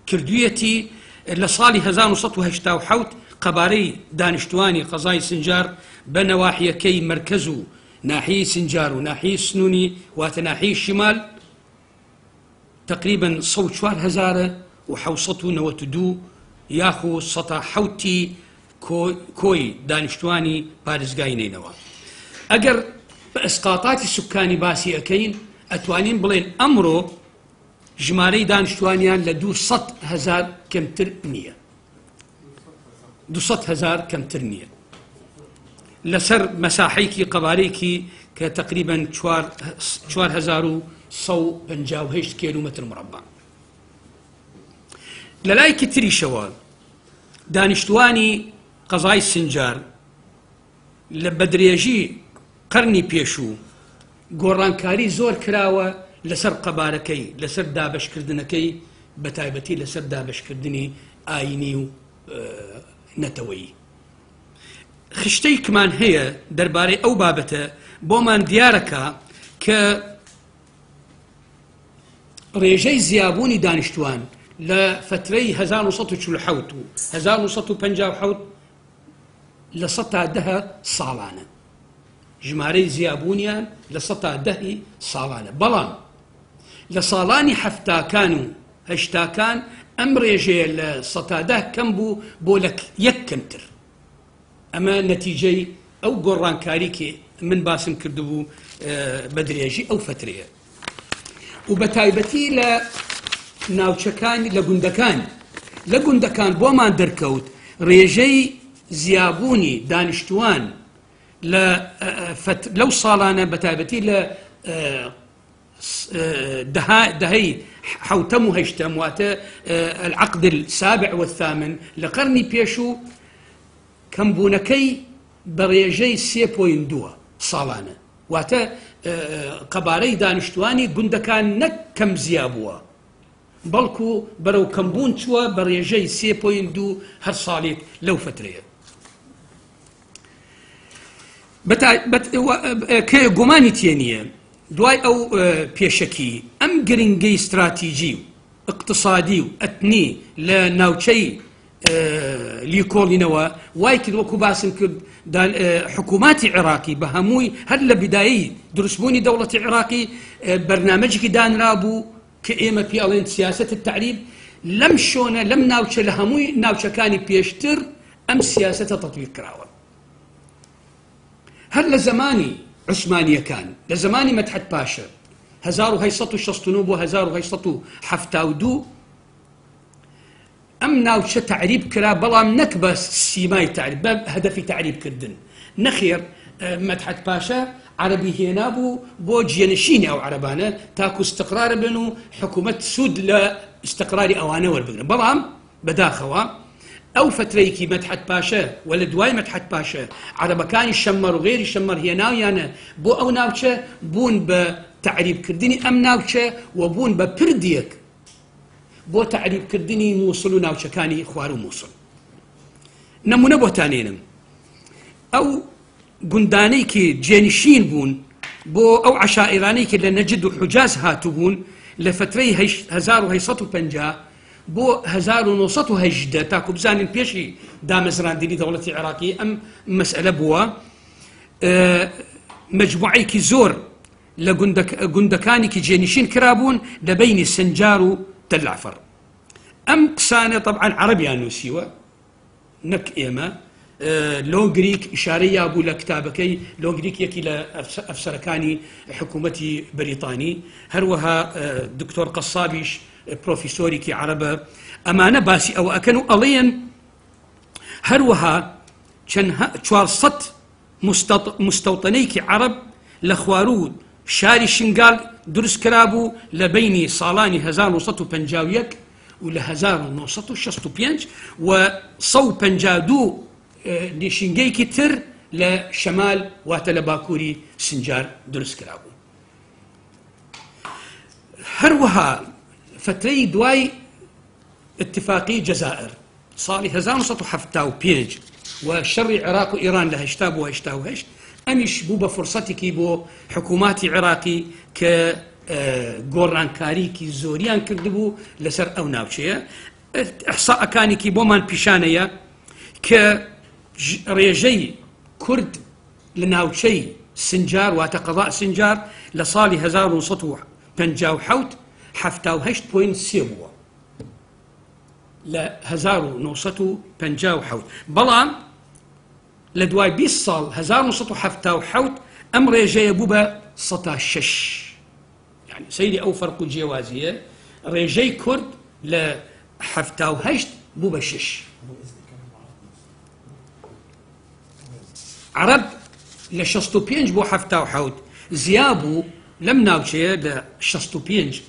كردويتي لصالي هزان وسطو هشتا وحوت قباري دانشتواني قضاي سنجار بنواحي كي مركزو ناحية سنجار وناحية سنوني وتناحية الشمال تقريبا صوت شوار هزارة وحوصتو نوتدو ياخو سطا حوتي كوي دانشتواني بارزقاينينوا. اگر باسقاطات السكاني باسي اكين اتوانين بلين امرو جماري دانشتوانيان لدو 200,000 كمتر نية 200,000 كمتر نية لسر مساحيكي قباريكي كتقريبا 4,150 كيلومتر مربع. للاي كتري شوال دانشتواني قضاي السنجار لبدريجي قرني بيشو گۆڕانکاری زۆر کراوە لەسەر قەبارەکەی لەسەر دابەشکردنەکەی بەتایبەتی لەسەر دابەشکردنی ئاینی و نەتەوەیی. خشتەیەکمان هەیە دەربارەی ئەو بابەتە بۆمان دیارەکە کە ڕێژەی زیابوونی دانیشتوان لە فترەی 1940 و 1950 لە 110 ساڵانە. ژمارەی زیابوونیان لە 110 ساڵانە، بەڵام لە ساڵانی هەفتاکان و هەشتاکان ئەم ڕێژەیە لە 110 کەم بوو بۆ لە 1 کەمتر. ئەمە نەتیجەی ئەو گۆڕانکاریکێ من باسم کردبوو بە درێژی ئەو فترەیە. و بە تایبەتی لە ناوچەکان لە گوندەکان بۆمان دەرکەوت ڕێژەی زیابوونی دانیشتوان لەو ساڵانە بەتایبەتی لە دەهەی حوتەم و هەشتەم واتە العقد السابع والثامن لە قەرنی پێشوو کەمبوونەکەی بە ڕێژەی 3.2 ساڵانە واتە قەبارەی دانیشتوانی گوندەکان نەک کەم زیابووە بەڵکو بەرەو کەمبوون چووە بە ڕێژەی 3.2 هەر ساڵێک لەو فترەیە کە گومانی تێنیە دوای ئەو پێشەکی ئەم گرنگەی استراتیژی و اقتصادی و ئەتنی لە ناوچەی لیکۆڵینەوە وای کرد وەکو باسم کرد حکووماتی عێراقی بە هەمووی هەر لە بیدایی دروستبوونی دەوڵەتی عێراقی بەرنامەجێکی دانرا بوو کە ئێمە پێ ئەڵێن سیاسەت تەعریب لەم شۆنە لەم ناوچە لە هەمووی ناوچەکانی پێشتر ئەم سیاسەتە تەطبیق کراوە هەر لە زمانی عوسمانیەکان لە زمانی مەدحەت پاشا 1869 بۆ 1872 ئەم ناوچە تعریب کرا بەڵام نەک بە سیمای تعریب بە هەدەفی تعریبکردن نەخێر مەدحەت پاشا عەرەبی هێنا بوو بۆ جێنشینی ئەو عەرەبانە تاکو استقرار بن و حکوومەت سوود لە استقراری ئەوانە وەربگرن بەڵام بەداخەوە ئەو فترەیەکی مەدحەت پاشا و لە دوای مەدحەت پاشا عەرەبەکانی شەممەڕ و غێری شەممەڕ هێناویانە بۆ ئەو ناوچە بوون بە تعریبکردنی ئەم ناوچە و بوون بە پردیەک بۆ تعریبکردنی مووسڵ و ناوچەکانی خوار و مووسڵ نمونە بۆتانێنم ئەو گوندانەی کە جێنشین بوون بۆ ئەو عەشائیرانەی کە لە نەجد و حوجاز هاتوبوون لە فترەی 1850 بۆ 1970 تاکو بزانین پێشی دامەزراندنی دەوڵەتی عێراقی ئەم مەسئلە بووە مەجموعەیەکی زۆر لە گوندەکانێکی جێنشین کرابوون لە بینی سنجار و تەلعفەر ئەم قسانە طبعا عەرەبیان نووسیوە نەک ئێمە لۆنگریک ئیشارەی یابوو لە کتابەکەی لۆنگریک یەکی لە ئەفسەرەکانی حکوومەتی بەریتانی هەروەها دکتۆر قەسابیش پرۆفیسۆرێکی عەرەبە ئەمانە باسی ئەوە ئەکەن و ئەڵێن هەروەها چەند 400 مستەوطنەیەکی عەرەب لە خوارود شاری شنگال دروست کرابوو لە بینی ساڵانی 1951 و لە 1965 و 152 نشینگەیەکی تر لە شەمال واتە لە باکووری سنجار دروست کرابوو هەروەها فترەی دوای اتفاقی جەزائر ساڵی 1975 و شەڕی عێراق و ئیران لە 80 بۆ 88 ئەمیش بوو بە فرسەتێکی بۆ حکووماتی عێراقی کە گۆڕانکاریکی زۆریان کردبوو لەسەر ئەو ناوچەیە ئەحساءەکانێکی بۆمان پیشانەیە کە ڕێژەی کورد لە ناوچەی سنجار واتە قەضاء سنجار لە ساڵی 1957 78.3 بووە لە 1957 بەڵام لە دوای 20 ساڵ 1970 ئەم ڕێژەیە بوو بە 106 يعني سەیری ئەو فەرق و جیاوازیە ڕێژەی کورد لە 78 بوو بە 6 عەرەب لە 65 بۆ 77 زیابوو لەم ناوچەیە لە 65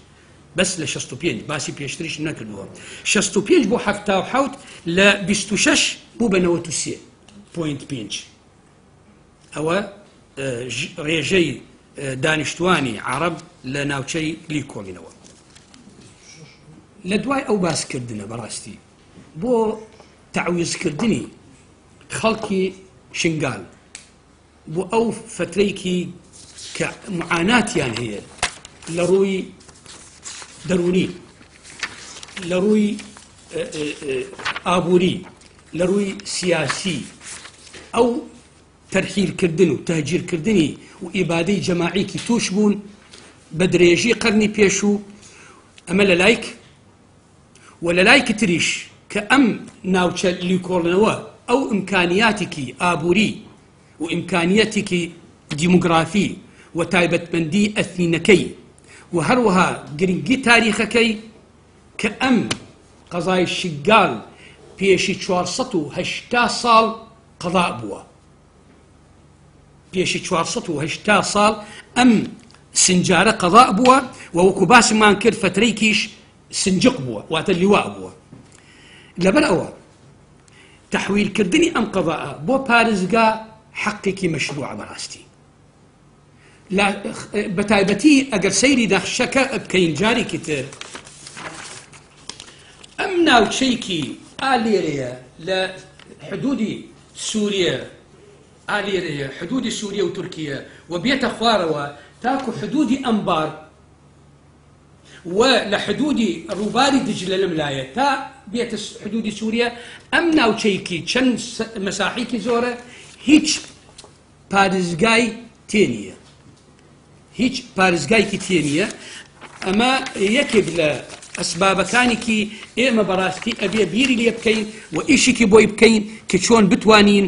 بەس لە 65 باسی پێشتریش نەکردووە 65 بۆ 77 لە 26 بوو بە 93.5 ئەوە ڕێژەی دانیشتوانی عەرەب لە ناوچەی لیکۆڵینەوە لە دوای ئەو باسکردنە بەڕاستی بۆ تعویزکردنی خەڵکی شنگال بۆ ئەو فترەیەکی کە معاناتیان هەیە لە ڕووی دەرونی لە ڕووی ئابووری لە ڕووی سیاسی ئەو تەرحیلکردن و تەهجیرکردنی و ئیبادەی جەماعیکی توش بوون بە درێژی قەرنی پێشوو ئەمە لە لایک و لە لایکی تریش کە ئەم ناوچە لیکۆڵنەوە ئەو ئیمکانیاتێکی ئابووری و ئیمکانیەتێکی دیموگرافی و تایبەتمەندی ئەثنینەکەی و هەروەها گرنگی تاریخەکەی کە ئەم قەزای شنگال پێشی 480 ساڵ قەضا بووە پێشی 480 ساڵ ئەم سنجارە قەضا بووە و وەکو باسمان کرد فترەیەکیش سنجق بووە واتە لیوا بووە لەبەر ئەوە تحویلکردنی ئەم قەضاءە بۆ پارێزگا حەقێکی مەشروعە بەڕاستی بەتایبەتی ئەگەر سەیری نەخشەکە بکەین جارێکی تر ئەم ناوچەیەکی ئالێرەیە لە حدودی سووریە ئالێرەیە حدودی سووریە و تورکیە و بێتە خوارەوە تاکو حدودی ئەمبار و لە حدودی ڕووباری دجلە لەم لایە تا بێتە حدودی سووریە ئەم ناوچەیەکی چەند مەساحێکی زۆرە هیچ پارێزگای تێنیە هیچ پارێزگایکی تێنیە ئەمە یەکێک لە ئەسبابەکانێکی ئێمە بەڕاستی ئەبێ بیری لێ بکەین و ئیشێکی بۆی بکەین کە چۆن بتوانین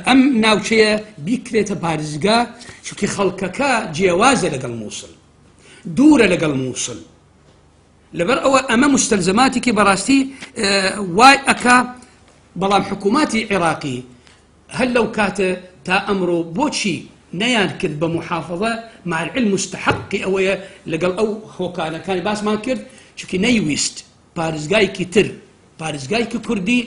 ئەم ناوچەیە بیکرێتە پارێزگا چونکە خەڵکەکە جیاوازە لەگەڵ مووسڵ دوورە لەگەڵ مووسڵ لەبەر ئەوە ئەمە مستەلزەماتێکی بەڕاستی وای ئەکا بەڵام حکوومەتی عێراقی هەر لەو کاتە تا ئەمڕۆ بۆچی نەیان کرد بە محافظە مع العلم مستحقی ئەوەیە لەگەڵ ئەو خۆکانەکانی باسمان کرد چونکە نەیویست پارێزگایەکی تر پارێزگایەکی کوردی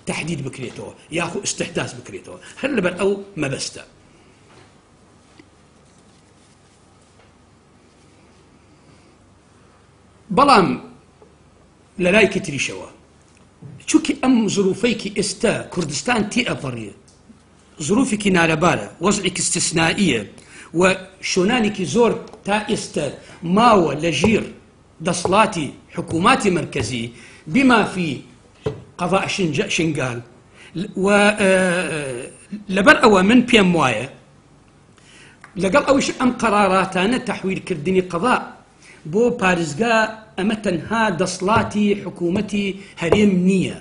تحدید بکرێتەوە یاخو استحداث بکرێتەوە هەر لەبەر ئەو مەبەستە بەڵام لە لایەکی تریشەوە چونکە ئەم ظروفەیەکی ئێستا کوردستان تێ ئەپەڕیە ظروفێکی نارەبارە وەزعێکی استثنائیە و شۆنانێکی زۆر تا ئێستا ماوە لە ژیر دەسڵاتی حکووماتی مرکزی بما في قضاء شنگال و لەبەر ئەوە من پێم وایە لەگەڵ ئەوش ئەم قەراراتانە تەحویلکردنی قەضا بۆ پارێزگا ئەمە تەنها دەسڵاتی حکوومەتی هەرێم نییە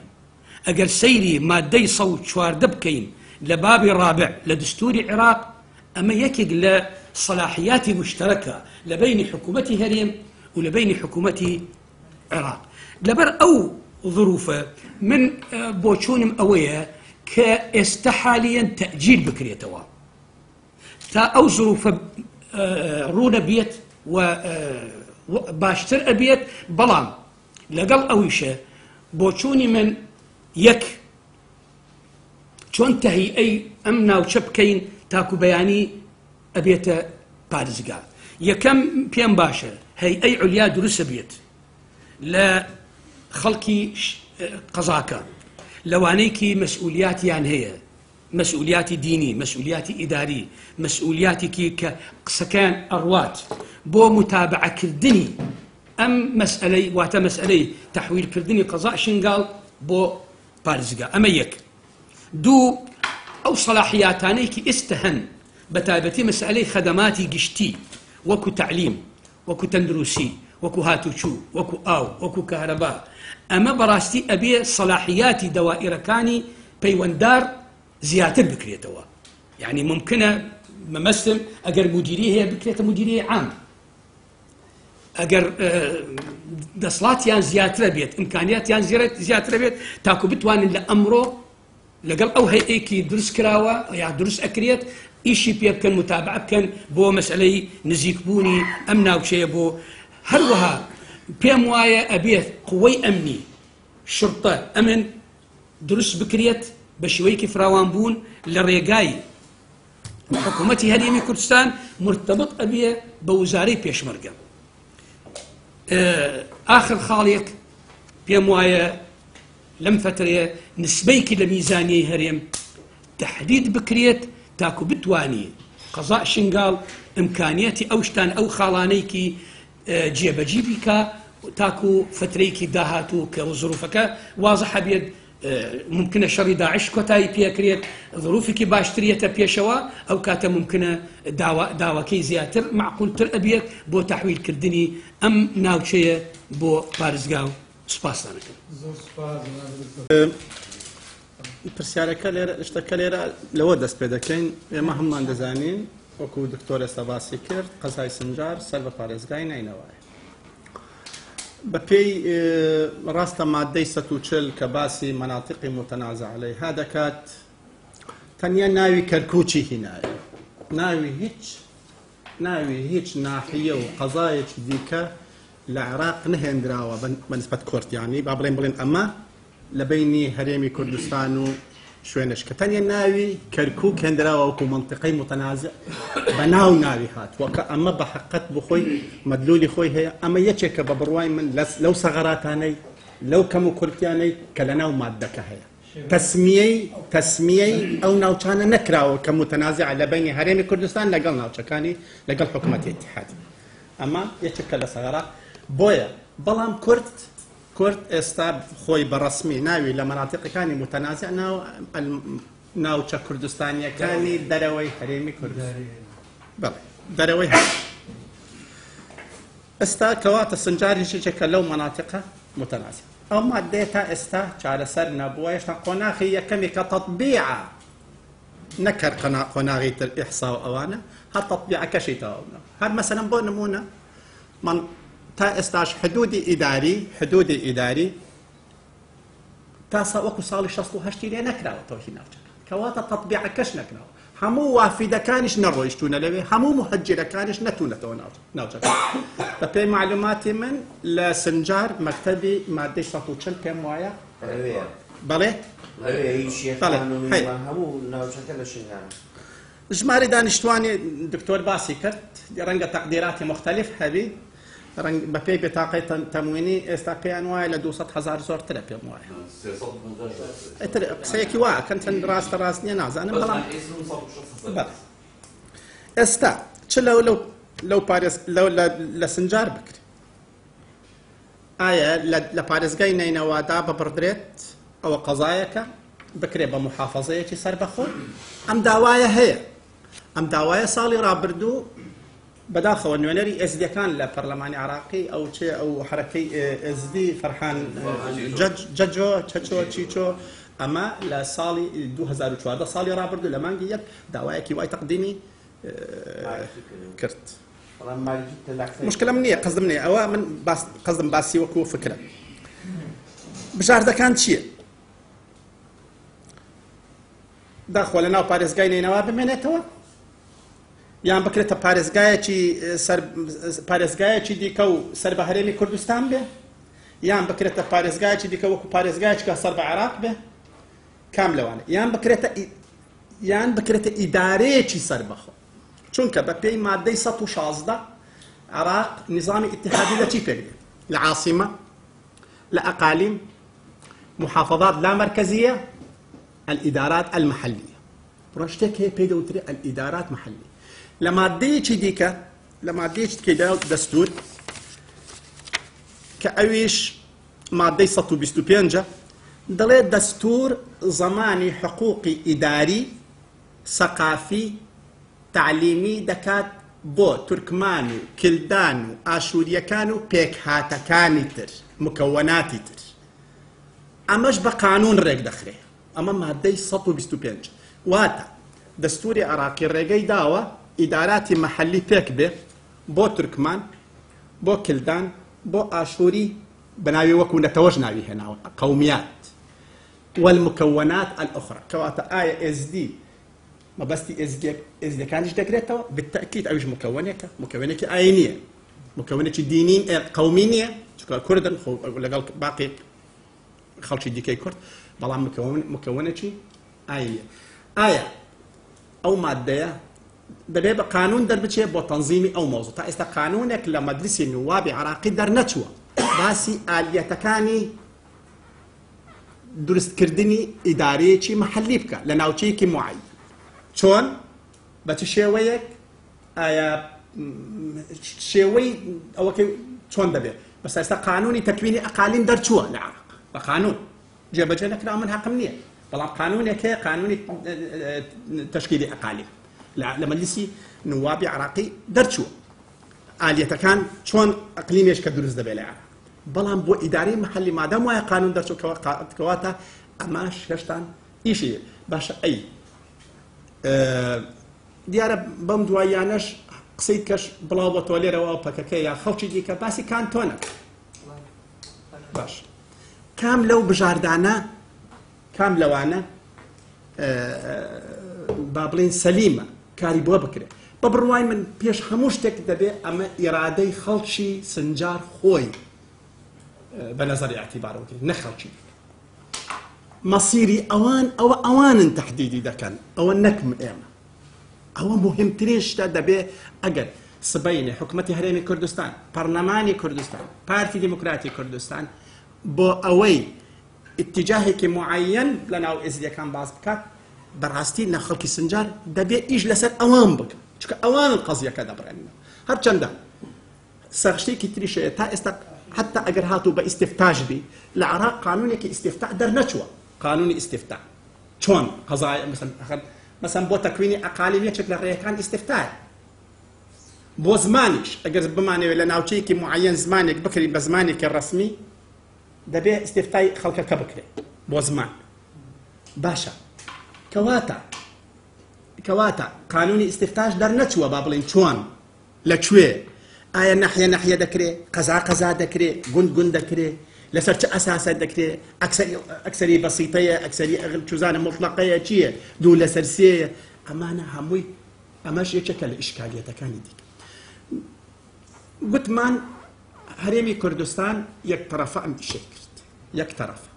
ئەگەر سەیری مادەی 114 بکەین لە بابی ڕابع لە دستوری عێراق ئەمە یەکێک لە صلاحیاتی مشتەرەکە لە بینی حکوومەتی هەرێم و لە بینی حکوومەتی عێراق لەبەر ئەو ظروفە من بۆ چوونم ئەوەیە کە ئێستا حالیەن تەئجیل بکرێتەوە تا ئەو ظروفە ڕوونە بێت و باشتر ئەبێت بەڵام لەگەڵ ئەویشە بۆ چوونی من یەک چۆن تەهیئەی ئەم ناوچە بکەین تاکو بەیانی ئەبێتە پارێزگا یەکەم پێم باشە هەیئەی عولیا دروستە بێت لە خەڵکی قەزاکە لەوانەیەکی مەسئولیاتیان هەیە مەسئولیاتی دینی مەسئولیاتی ئیداری مەسئولیاتێکی کە قسەکەیان ئەڕوات بۆ متابعەکردنی ئەم مەسئلەی واتە مەسئلەی تەحویلکردنی قەزا شنگاڵ بۆ پارێزگا ئەمە یەک دوو ئەو سەلاحیاتانەیەکی ئێستا هەن بەتایبەتی مەسئلەی خەدەماتی گشتی وەکو تعلیم وەکو تەندروستی وەکو هاتوچوو وەکو ئاو وەکو کارەبا ئەمە بەڕاستی ئەبێ سەلاحیاتی دەوائرەکانی پەیوەنددار زیاتر بکرێتەوە یعنی ممکنە مەمەستم ئەگەر مدیری هەیە بکرێتە مدیری عام ئەگەر دەسڵاتیان زیاترە بێت ئیمکانیاتیان زیاترە بێت تاکو بتوانن لە ئەمڕۆ لەگەڵ ئەو هەیئەیەکی دروست کراوە یا دروست ئەکرێت ئیشی پێ بکەن متابعە بکەن بۆ مەسئلەی نزیکبوونی ئەم ناوچەیە بۆ هەروەها پێم وایە ئەبێت قوەی ئەمنی شرطە ئەمن دروست بکرێت بە شێوەیەکی فراوان بوون لە ڕێگای حکوومەتی هەرێمی کوردستان مرتبط ئەبێ بە وزارەی پێشمەرگە ئاخر خاڵێک پێم وایە لەم فترەیە نسبەیەکی لە میزانیەی هەرێم تەحدید بکرێت تاکو بتوانی قەزا شنگاڵ ئیمکانیەتی ئەو شتان ئەو خاڵانەیەکی جێبەجی بیکە تاکو فترەیەکی داهاتوو کە ظروفەکە وازەحە بێت ممکنە شەڕی داعش کۆتایی پێکرێت ظروفێکی باشترێتە پێشەوە ئەو کاتە ممکنە داواکەی زیاتر معقولتر ئەبێت بۆ تەحویلکردنی ئەم ناوچەیە بۆ پارێزگا و سوپاسدانەکەم پرسیارەکە لێرە شتەکە لێرە لەوە دەست پێ دەکەین ئێمە هەممان دەزانین وەکو دکتۆر ئێستا باسی کرد قەزای سنجار سەر بە پارێزگای نینەوەیە بەپێی ڕاستە مادەی 140 کە باسی مناطقی متەنازع عليه هادەکات تەنیا ناوی کەرکوچی هینایە ناوی هیچ ناحیە و قەزایەکی دیکە لە عێراق نهێنراوە بەنسبەت کورد یانی با بڵێن ئەمە لە بینی هەرێمی کوردستان و شوێنش کە تەنیا ناوی کەرکوک هێنراوە وەکو منطقەی متەنازع بە ناو ناوی هات وەکە ئەمە بە حەقەت بخۆی مەدلولی خۆی هەیە ئەمە یەکێکە بە بڕوای من لەو سەغەراتانەی لەو کەم و کورتیانەی کە لە ناو مادەکە هەیە تەسمیەی ئەو ناوچانە نەکراوە کە متەنازع لە بینی هەرێمی کوردستان لەگەڵ ناوچەکانی لەگەڵ حکوومەتی ئیتیحادی ئەمە یەکێکە لە سەغەرا بۆیە بەڵام کورد ئێستا خۆی بەڕەسمی ناوی لە مەناطقەکانی متەنازع ناوچە کوردستانیەکانی دەرەوەی هەرێمی کوردستان بەڵێ دەرەوەی ئێستا کەواتە سنجاریشێکە لەو مەناطقە متەنازع ئەو مادەیە تا ئێستا چارەسەر نەبووە هێشتا قۆناغی یەکەمی کە تەطبیعە نەکرد قۆناغی تر ئیحسا و ئەوانە هەر تەطبیعەکەشی تەواو هەر مەسەلەن بۆ نمونە من تا ئێستاش حدودی ئیداری تا وەکو ساڵی 68 لێ نەکراوە تۆهی ناوچەکە کەواتە تەطبیعەکەش نەکراوە هەموو وافیدەکانیش نەڕۆیشتوونە لەوێ هەموو مهەجرەکانیش نەتوونەتەوە ناوچەکە بە پێی معلوماتی من لە سنجار مەکتەبی مادەی 140 پێم وایە بەڵێ ژماری دانیشتوانی دکتۆر باسی کرد ڕەنگە تەقدیراتی مختلف هەبی بە پێی بێتاقەی تەموینی ئێستا پێیان وایە لە 200,000 زۆرترە پێم وایە قسەیەکی وایە کەن چەند ڕاست نییە نازانم بەڵام ئێستا چ لەو پارێز لە سنجار بکرێت ئایا لە پارێزگای نینەوادا ببڕدرێت ئەوە قەزایەکە بکرێت بە محافەزەیەکی سەربەخۆ ئەم داوایە هەیە ئەم داوایە ساڵی ڕابردوو بەداخەوە نوێنەری ئێزدیەکان لە پەرلەمانی عراقی ئەو حرەکەی ئێزدی فەرحان جەجۆ چەچۆ چیچۆ ئەمە لە ساڵی 2014 ساڵی ڕابردوو لە مانگی یەک داوایەکی وای تەقدیمی کرد مشکلم نییە قەزم نییە ئەوە من قەزم باسی وەکو فکرە بژاردەکان چییە؟ داخۆ لە ناو پارێزگای نینەوا بمێنێتەوە یان بکرێتە پارێزگایەکی دیکە و سەر بە هەرێمی کوردستان بێ یان بکرێتە پارێزگایەکی دیکە وەکو پارێزگایەکە سەر بە عێراق بێ کام لەوانە یان بکرێتە ئیدارەیەکی سەربەخۆ چونکە بە پێی مادەی 116 عراق نظامی ئیتیحادی لە چی پێگرێت لە عاصمە لە ئەقالیم محافظات لا مركزية الإدارات المحلية رشتك هي بيدوتري الإدارات محلية لما ديتش ديكا كده دستور كأويش مادة 125 دليل دستور زماني حقوقي إداري ثقافي تعليمي دكات بو تركمانو كلدانو آشوريكانو بيك هاتكاني تر مكوناتي تر ئەمەش بە قانون ڕێک دەخرێ ئەمە مادەی 125 واتە دەستوری عراقی ڕێگەی داوە ئیداراتی مەحەلی پێک بێ بۆ تورکمان بۆ کلدان بۆ ئاشووری بەناوی وەکو نەتەوەش ناوی هێناوە قەومیات والمكونات الأخرى کەواتە ئایا ئێزدی مەبەستی ئێزدیەکانیش دەگرێتەوە بالتأكيد ئەویش مکەونێکی ئاینیە مکەونێکی دینی قەومی نییە چونکە کوردن لەگەڵ باقی خەڵکی دیکەی کورد بەڵام مکەونێکی ئاینیە ئایا ئەو مادەیە دەبێ بە قانون دەربچێت بۆ تەنظیمی ئەو مۆزوع تا ئێستا قانونێک لە مەجلیسی نوابی عراقی دەرنەچووە باسی ئالیەتەکانی دروستکردنی ئیدارەیەکی مەحەلی بکە لە ناوچەیەکی معین چۆن بە چ شێوەیەک ئایا شێوەی ئەوەکەی چۆن دەبێت بەس ئێستا قانونی تەکوینی ئەقالیم دەرچووە لە عراق بە قانون جێبەجێ نەکرا من حەقم نییە بەڵام قانونێک هەیە قانونی تەشکیلی ئەقالیم لە مەجلیسی نوابی عراقی دەرچووە ئالیەتەکان چۆن ئەقلیمێش کە دروست دەبێت لە عراق بەڵام بۆ ئیدارەی مەحەلی مادام وایە قانون دەرچوو کەواتە ئەماش هێشتان ئیشی باشە ئەی دیارە بەم دواییانەش قسەی کەش بڵاو بە تۆ لێرەوە پەکەکە یا خەڵکی دیکە باسی کانتۆنە باش کام لەو بژاردانە کام لەوانە با بڵێن سەلیمە کاری بۆ بکرێت بە بڕوای من پێش هەموو شتێک دەبێت ئەمە ئیرادەی خەڵکی سنجار خۆی بە نەزەری ئاعتیبارەوە نەخەڵکی مەسیری ئەوانن تەحدیدی دەکەن ئەوە نەکم ئێمە ئەوە مهمترین شتە دەبێت ئەگەر سبەینێ حکوومەتی هەرێمی کوردستان پەرلەمانی کوردستان پارتی دیموکراتی کوردستان بۆ ئەوەی اتجاهێکی معەن لە ناو ئێزیەکان باز بکات بەڕاستی نە خەڵکی سنجار دەبێت ئیش لەسەر ئەوان بکەن چکە ئەوان قەزیەکە دەبڕێنەوە هەرچەندە سەرشتێکی تریشەیە تا ئێستا حتى ئەگەر هاتوو بە ئیستفتاش بی لە عێراق قانونێکی ئیستفتا دەرنەچووە قانونی ئیستفتا چۆن قەزای مثلا بۆ تەکوینی ئەقالیمیەکێک لە ڕێیەکان ئیستفتایە بۆ زمانیش ئەگەر بمانەوێت لە ناوچەیەکی معەن زمانێک بکرین بە زمانێکی ڕسمی دەبێت ئیستفتای خەڵکەکە بکرێت بۆ زمان باشە کەواتە قانونی ئیستفتاش دەرنەچووە با بڵێن چۆن لەکوێ ئایا نەحیە دەکرێت قەزا دەکرێت گوند دەکرێت لەسەر چه ئەساسە دەکرێت ئەکسەری بەسیتەیە ئەکسەری چوزانە مطلقەیە چییە دوو لەسەر سێیە ئەمانە هەمووی ئەمەش یەکێکە لە ئیشکالیەتەکانی دیکە گوتمان هەرێمی کوردستان یەک تەرەفە ئەم ئیشەی کرد یەک تەرەفە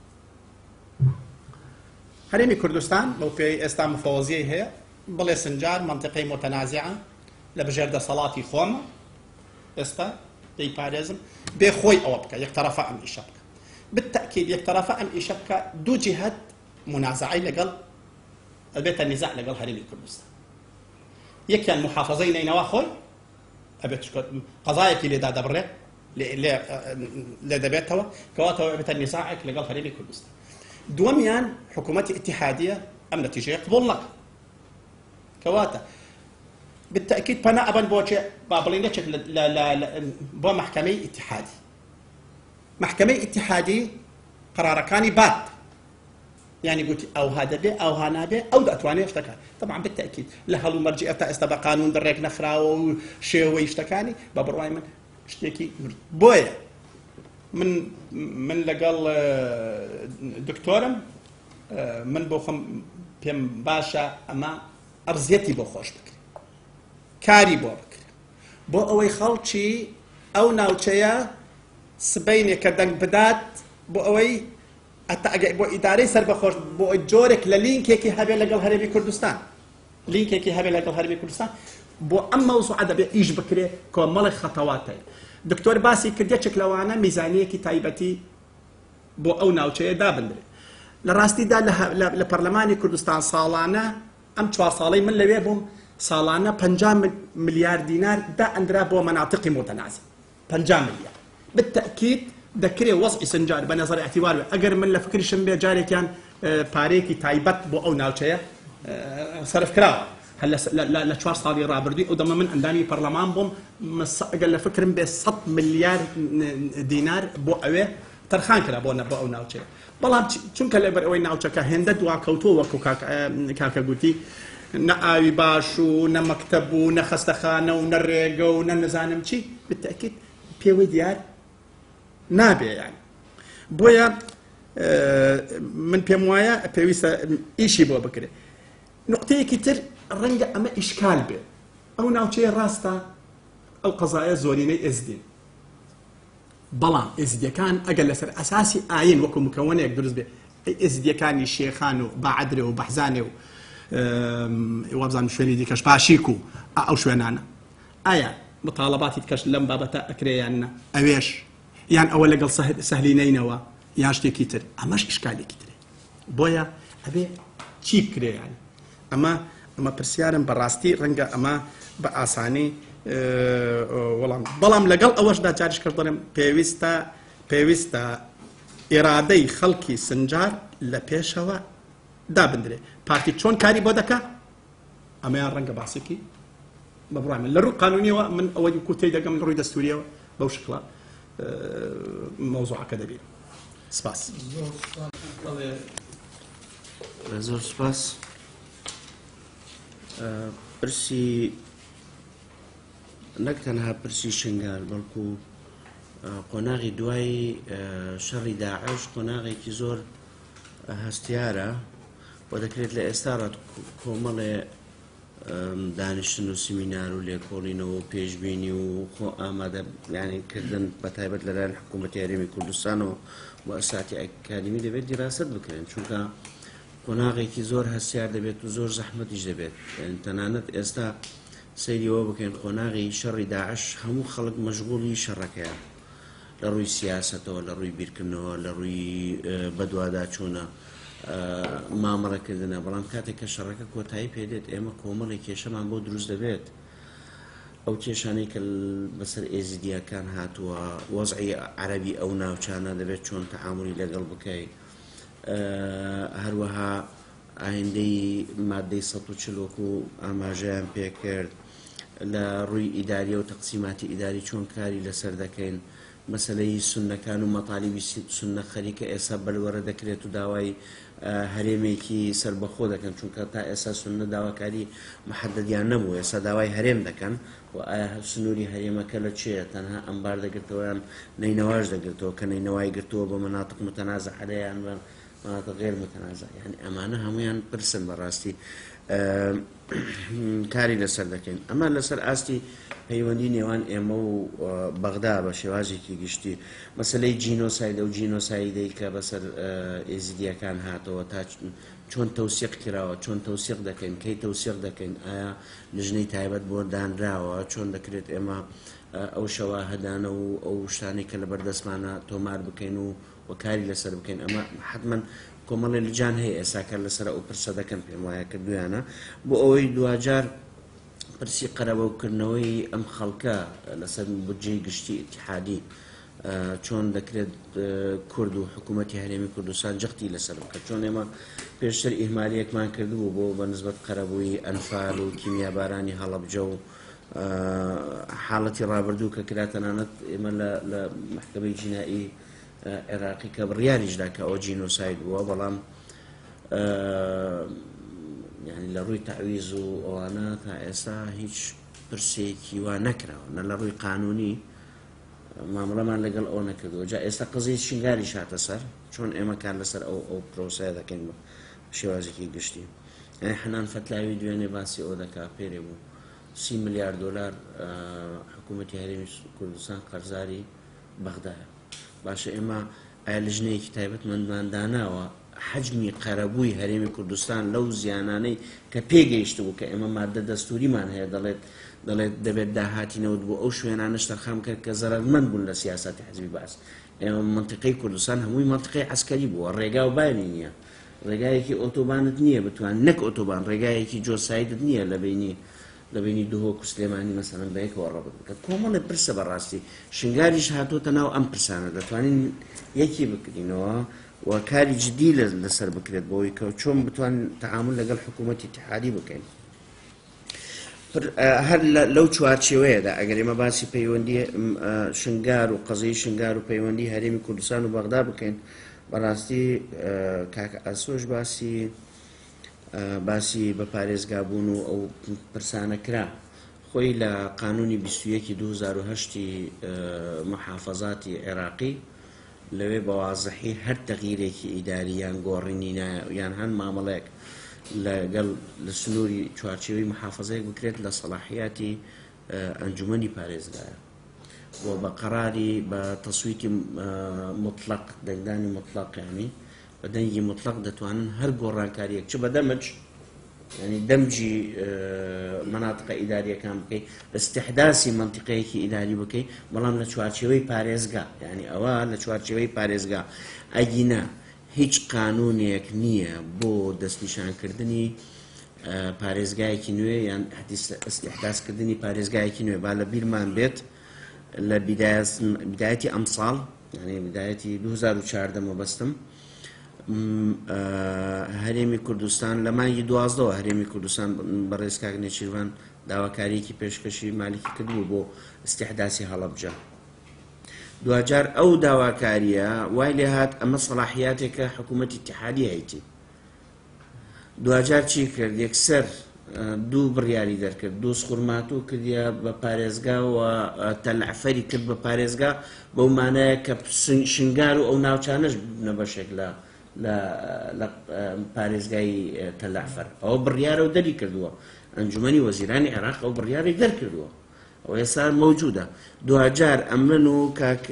هەرێمی کوردستان بەو پێی ئێستا مفەوەزیەی هەیە بڵێ سنجار منطقەی متەنازعە لە بژێر دەسەڵاتی خۆمە ئێستا دەیپارێزم بێ خۆی ئەوە بکە یەک تەرەفە ئەم ئیشە بکە بالتأكيد یەک تەرەفە ئەم ئیشە بکە دوو جیهەت منازعەی لەگەڵ ئەبێتە نیزاع لەگەڵ هەرێمی کوردستان یەکیان محافەزەی نینەوە خۆی ئەبێت قەزایەکی لێدا دەبڕێت لێ دەبێتەوە کەواتەوە ئەبێتە نیزاعێک لەگەڵ هەرێمی کوردستان دووەمیان حکوومەتی ئیتیحادیە ئەم نەتیجەیە قبوڵ نەکە کەواتە بالتأكيد پنا ئەبەن بۆچێ با بڵێن نەچێت بۆ محکەمەی ئیتیحادی محکەمەی ئیتیحادی قرارەکانی بات يعني قلت ئەوها دەبێ ئەوها نابێ ئەو دەتوانێت شتەکە طبعا بالتأكيد لە هەڵوو مەرجیە تا ئێستا بە قانون دەڕێک نەخراوە و شێوەی شتەکانی بە بڕوای من شتێکی بۆیە من لەگەڵ دکتۆرم من بۆ خۆم پێم باشە ئەمە ئەرزیەتی بۆ خۆش بکرێت کاری بۆ بکرێت بۆ ئەوەی خەڵکی ئەو ناوچەیە سبەینێ کە دەنگ بدات بۆ ئەوەی بۆ ئیدارەی سەربەخۆش بۆ جۆرێک لە لینکێکی هەبێ لەگەڵ هەرێمی کوردستان لینکێکی هەبێ لەگەڵ هەرێمی کوردستان بۆ ئەم مەوزوعە دەبێ ئیش بکرێ کۆمەڵی خەتەواتەیە دکتۆر باسی کردێکێک لەوانە میزانیەکی تایبەتی بۆ ئەو ناوچەیە دابندرێت لە ڕاستیدا لە پەرلەمانی کوردستان ساڵانە ئەم 4 ساڵەی من لەوێ بووم ساڵانە 50 ملیار دینار دائەندرا بۆ مەناطقی متەنازع 50 ملیار بالتأكيد دەکرێ وەزعی سنجار بە نەزەری ئەعتیبار بێ ئەگەر من لە فکرشم بێ جارێکیان پارێکی تایبەت بۆ ئەو ناوچەیە سەرف کراوە هەل لە 4 ساڵی ڕابردووی ئەو دەمە من ئەندامی پەرلەمان بووم ئەگەر لە فکرم بێ 100 ملیار دینار بۆ ئەوێ تەرخان کرا بۆ ئەو ناوچەیە بەڵام چونکە لەبەر ئەوەی ناوچەکە هێندە دواکەوتووە وەکو کاکە گوتی نە ئاوی باش و نە مەکتەب و نە خەستەخانە و نە ڕێگە و نە نەزانم چی بالتأكيد پێوەی دیار نابێ یان بۆیە من پێم وایە پێویستە ئیشی بۆ بکرێت نقطەیەکی تر ڕەنگە ئەمە ئیشکال بێ ئەو ناوچەیە ڕاستە ئەو قەزایە زۆرینەی ئێزدین بەڵام ئێزدیەکان ئەگەر لەسەر ئەساسی ئاین وەکو مکەوەنێک دروست بێ ئێزدیەکانی شێخان و بەعەدرێ و بەحزانێ و وابزان شوێنی دیکەش پاشیک و ئەو شوێنانە ئایا مطالباتی کەش لەم بابەتە ئەکرێیانە ئەوێش یان ئەوە لەگەڵ سەهلینەینەوە یان شتێکی تر ئەمەش ئیشکالێکی ترێ بۆیە ئەبێ چی بکرێیان ئەمە پرسیارم بەڕاستی ڕەنگە ئەمە بە ئاسانی وەڵام بەڵام لەگەڵ ئەوەشدا جاریش کرد دەڵێم پێویستە ئێرادەی خەڵکی سنجار لە پێشەوە دابندرێ پارتی چۆن کاری بۆ دەکا ئەمەیان ڕەنگە باسێکی بە بڕای من لە ڕوو قانونیەوە من ئەوەی کوتەی دەگەم ڕووی دەستوریەوە بەو شکڵە موضوعەکە دەبێت سپاس زۆر سپاس پرسی نەک تەنها پرسی شنگال بەڵکو قۆناغی دوای شەڕی داعش قۆناغێکی زۆر هەستیارە و دەکرێت لە ئێستاڕات کۆمەڵێ دانیشتن و سیمینار و لێکۆڵینەوە و پێشبینی و خۆ ئامادە یانیکردن بەتایبەت لەلایەن حکوومەتی هەرێمی کوردستانەوە و ئەساتی ئەکادمی دەبێت دیراست بکرێن چونکە قۆناغێکی زۆر هەستیار دەبێت و زۆر زەحمەتیش دەبێت تەنانەت ئێستا سەیریەوە بکەین قۆناغی شەڕی داعش هەموو خەڵک مەشغوڵی شەڕەکەیە لە ڕووی سیاسەتەوە لە ڕووی بیرکردنەوە لە ڕووی بەدوادا چوونە مامەڵەکردنە بەڵام کاتێک کە شەڕەکە کۆتایی پێدێت ئێمە کۆمەڵی کێشەمان بۆ دروست دەبێت ئەو کێشانەی کە بەسەر ئێزیدیەکان هاتووە وەزعی عەرەبی ئەو ناوچانە دەبێت چۆن تەعاملی لەگەڵ بکەیت هەروەها ئایندەی مادەی 140 و ئاماژەیان پێکرد لە ڕووی ئیداریە و تەقسیماتی ئیداری چۆن کاری لەسەر دەکەین مەسەلەی سوننەکان و مەطالیبی سوننە خەریکە ئێستا بەلوەرە دەکرێت و داوای هەرێمێکی سربەخۆ دەکەن چونکە تا ئێستا سوننە داواکاری محەددیان نەبوو ئێستا داوای هەرێم دەکەن و ئایا سنووری هەرێمەکە لە چێە تەنها ئەمبار دەگرتەوەیان نەینەواش دەگرتەوە کە نەینەوای گرتووە بە مەناتق متەنازە عەلەیان بە مناطق غير متنازع يعني ئەمانە هەمویان پرسن بەڕاستی کاری لەسەر دەکەین ئەمە لەسەر ئاستی پەیوەندی نێوان ئێمە و بەغدا بە شێوازێکی گشتی مەسلەی جینۆساید و جینۆسایدەی کە بەسەر ئێزیدیەکان هاتەوە تا چۆن تەوسیق کراوە چۆن تەوسیق دەکەین کەی تەوسیق دەکەین ئایا لژنەی تایبەت بۆ دانراوە چۆن دەکرێت ئێمە ئەو شەواهدانە و ئەو شتانی کە لە بەردەستمانە تۆمار بکەین و وەکاری لەسەر بکەین ئەمە حتمما کۆمەڵی لجان هەیە ئێساکە لەسەر ئەو پرسە دەکەن پێم وایە کردویانە بۆ ئەوەی دوجار پرسی قەرەبەوکردنەوەی ئەم خەڵکە لەسەر بودجەی گشتی ئیتیحادی چۆن دەکرێت کورد و حکوومەتی هەرێمی کوردستان جەختی لەسەر بکات چۆن ئێمە پێشتر ئیهمالیەکمان کردبوو بۆ بەنسبەت قەرەبووی ئەنفال و کیمیابارانی هەڵەبجە و حاڵەتی ڕابردوو کە کرا تەنانەت ئێمە لە محکەمەی جینایی عێراقی کە بڕیاریشدا کە ئەو جینۆساید بووە بەڵام یعنی لە ڕووی تەعویز و ئەوانە تا ئێستا هیچ پرسێکی وا نەکراوە نە لە ڕووی قانونی مامەڵەمان لەگەڵ ئەو نەکردەوە جا ئێستا قزەی شنگاری شاتە سەر چۆن ئێمە کار لەسەر ئەو پرۆسەیە دەکەین بە شێوازێکی گشتی یعنی حەنان فەتلاوی دوێنێ باسی ئەو دەکا پێرێ بوو 30 ملیار دلار حکوومەتی هەرێمی کوردستان قەرزاری بەغدایە باشە ئێمە ئایا لژنەیەکی تایبەتمەندمان داناوە حەجمی قەرەبووی هەرێمی کوردستان لەو زیانانەی کە پێگەیشت بوو کە ئێمە مادە دەستوریمان هەیە دەڵێت دەبێت داهاتی نەوت بوو ئەو شوێنانەش تەرخام کرد کە زەرمەند بوون لە سیاسەتی حزبی باس ئێمە منطقەی کوردستان هەمووی منطقەی عەسکەری بووە ڕێگا و بانی نییە ڕێگایەکی ئۆتۆبانت نییە بتوان نەک ئۆتۆبان ڕێگایەکی جۆسایدت نییە لە بینی دوهۆک و سلێمانی مەسەڵەن بەیەکەوە ڕەبط بکات کۆمەڵی پرسە بەڕاستی شنگاریش هاتوۆتە ناو ئەم پرسانە دەتوانین یەکی بکرینەوە و کاری جدی لەسەر بکرێت بۆەوەی کە چۆن بتوان تەعامل لەگەڵ حکوومەتی اتحادی بکەین هەر لەو چوارچێوەیەدا ئەگەر ئێمە باسی پەیوەندی شنگار و قەزەی شنگار و پەیوەندی هەرێمی کوردستان و بەغدا بکەین بەڕاستی کاکە ئاسۆش باسی بە پارێزگابوون و ئەو پرسانە کرا خۆی لە قانونی 21 2008 محافەزاتی عێراقی لەوێ بەوازەحی هەر تەغییرێکی ئیداری یان گۆڕینی یان هەن مامەڵەیەک لەگەڵ لە سنووری چوارچێوەی محافەزەیەک بکرێت لە سەلاحیاتی ئەنجومەنی پارێزگایە بۆ بە قەراری بە تەسویتی مطلق دەنگدانی مطلق یعنی بە دەنگی مطلق دەتوانن هەر گۆڕانکاریەک چ بە دەمج ینی دەمجی مناطقە ئیداریەکان بکەیت استحداسی منطقەیەکی ئیداری بکەیت بەڵام لە چوارچێوەی پارێزگا یعنی ئەوە لە چوارچێوەی پارێزگا ئەگینە هیچ قانونێک نییە بۆ دەستنیشانکردنی پارێزگایەکی نوێ یان استحداسکردنی پارێزگایەکی نوێ با لە بیرمان بێت لە بدایەتی ئەم ساڵ یعنی بدایەتی 2014 مەبەستم هەرێمی کوردستان لە مانگی 12 هەرێمی کوردستان بەڕێز کاک نێچیروان داواکاریەکی پێشکەشی مالیکی کردبوو بۆ استحداسی هەڵەبجە دوجار ئەو داواکاریە وای لێ هات ئەمە سەلاحیاتێکە حکوومەتی اتحادی هەیتی دوجار چی کرد یەکسەر دوو بڕیاری دەرکرد دوو سخورماتوو کردە بە پارێزگاوە تەلعفەری کرد بە پارێزگا بەو مانایە کە شنگار و ئەو ناوچانەش بنە بەشێک لە پارێزگای تەلعفەر ئەوە بڕیارە و دەری کردووە ئەنجومەنی وەزیرانی عێراق ئەو بڕیاری دەرکردووە ئەو ئێستا موجودە دوجار ئەمن و کاک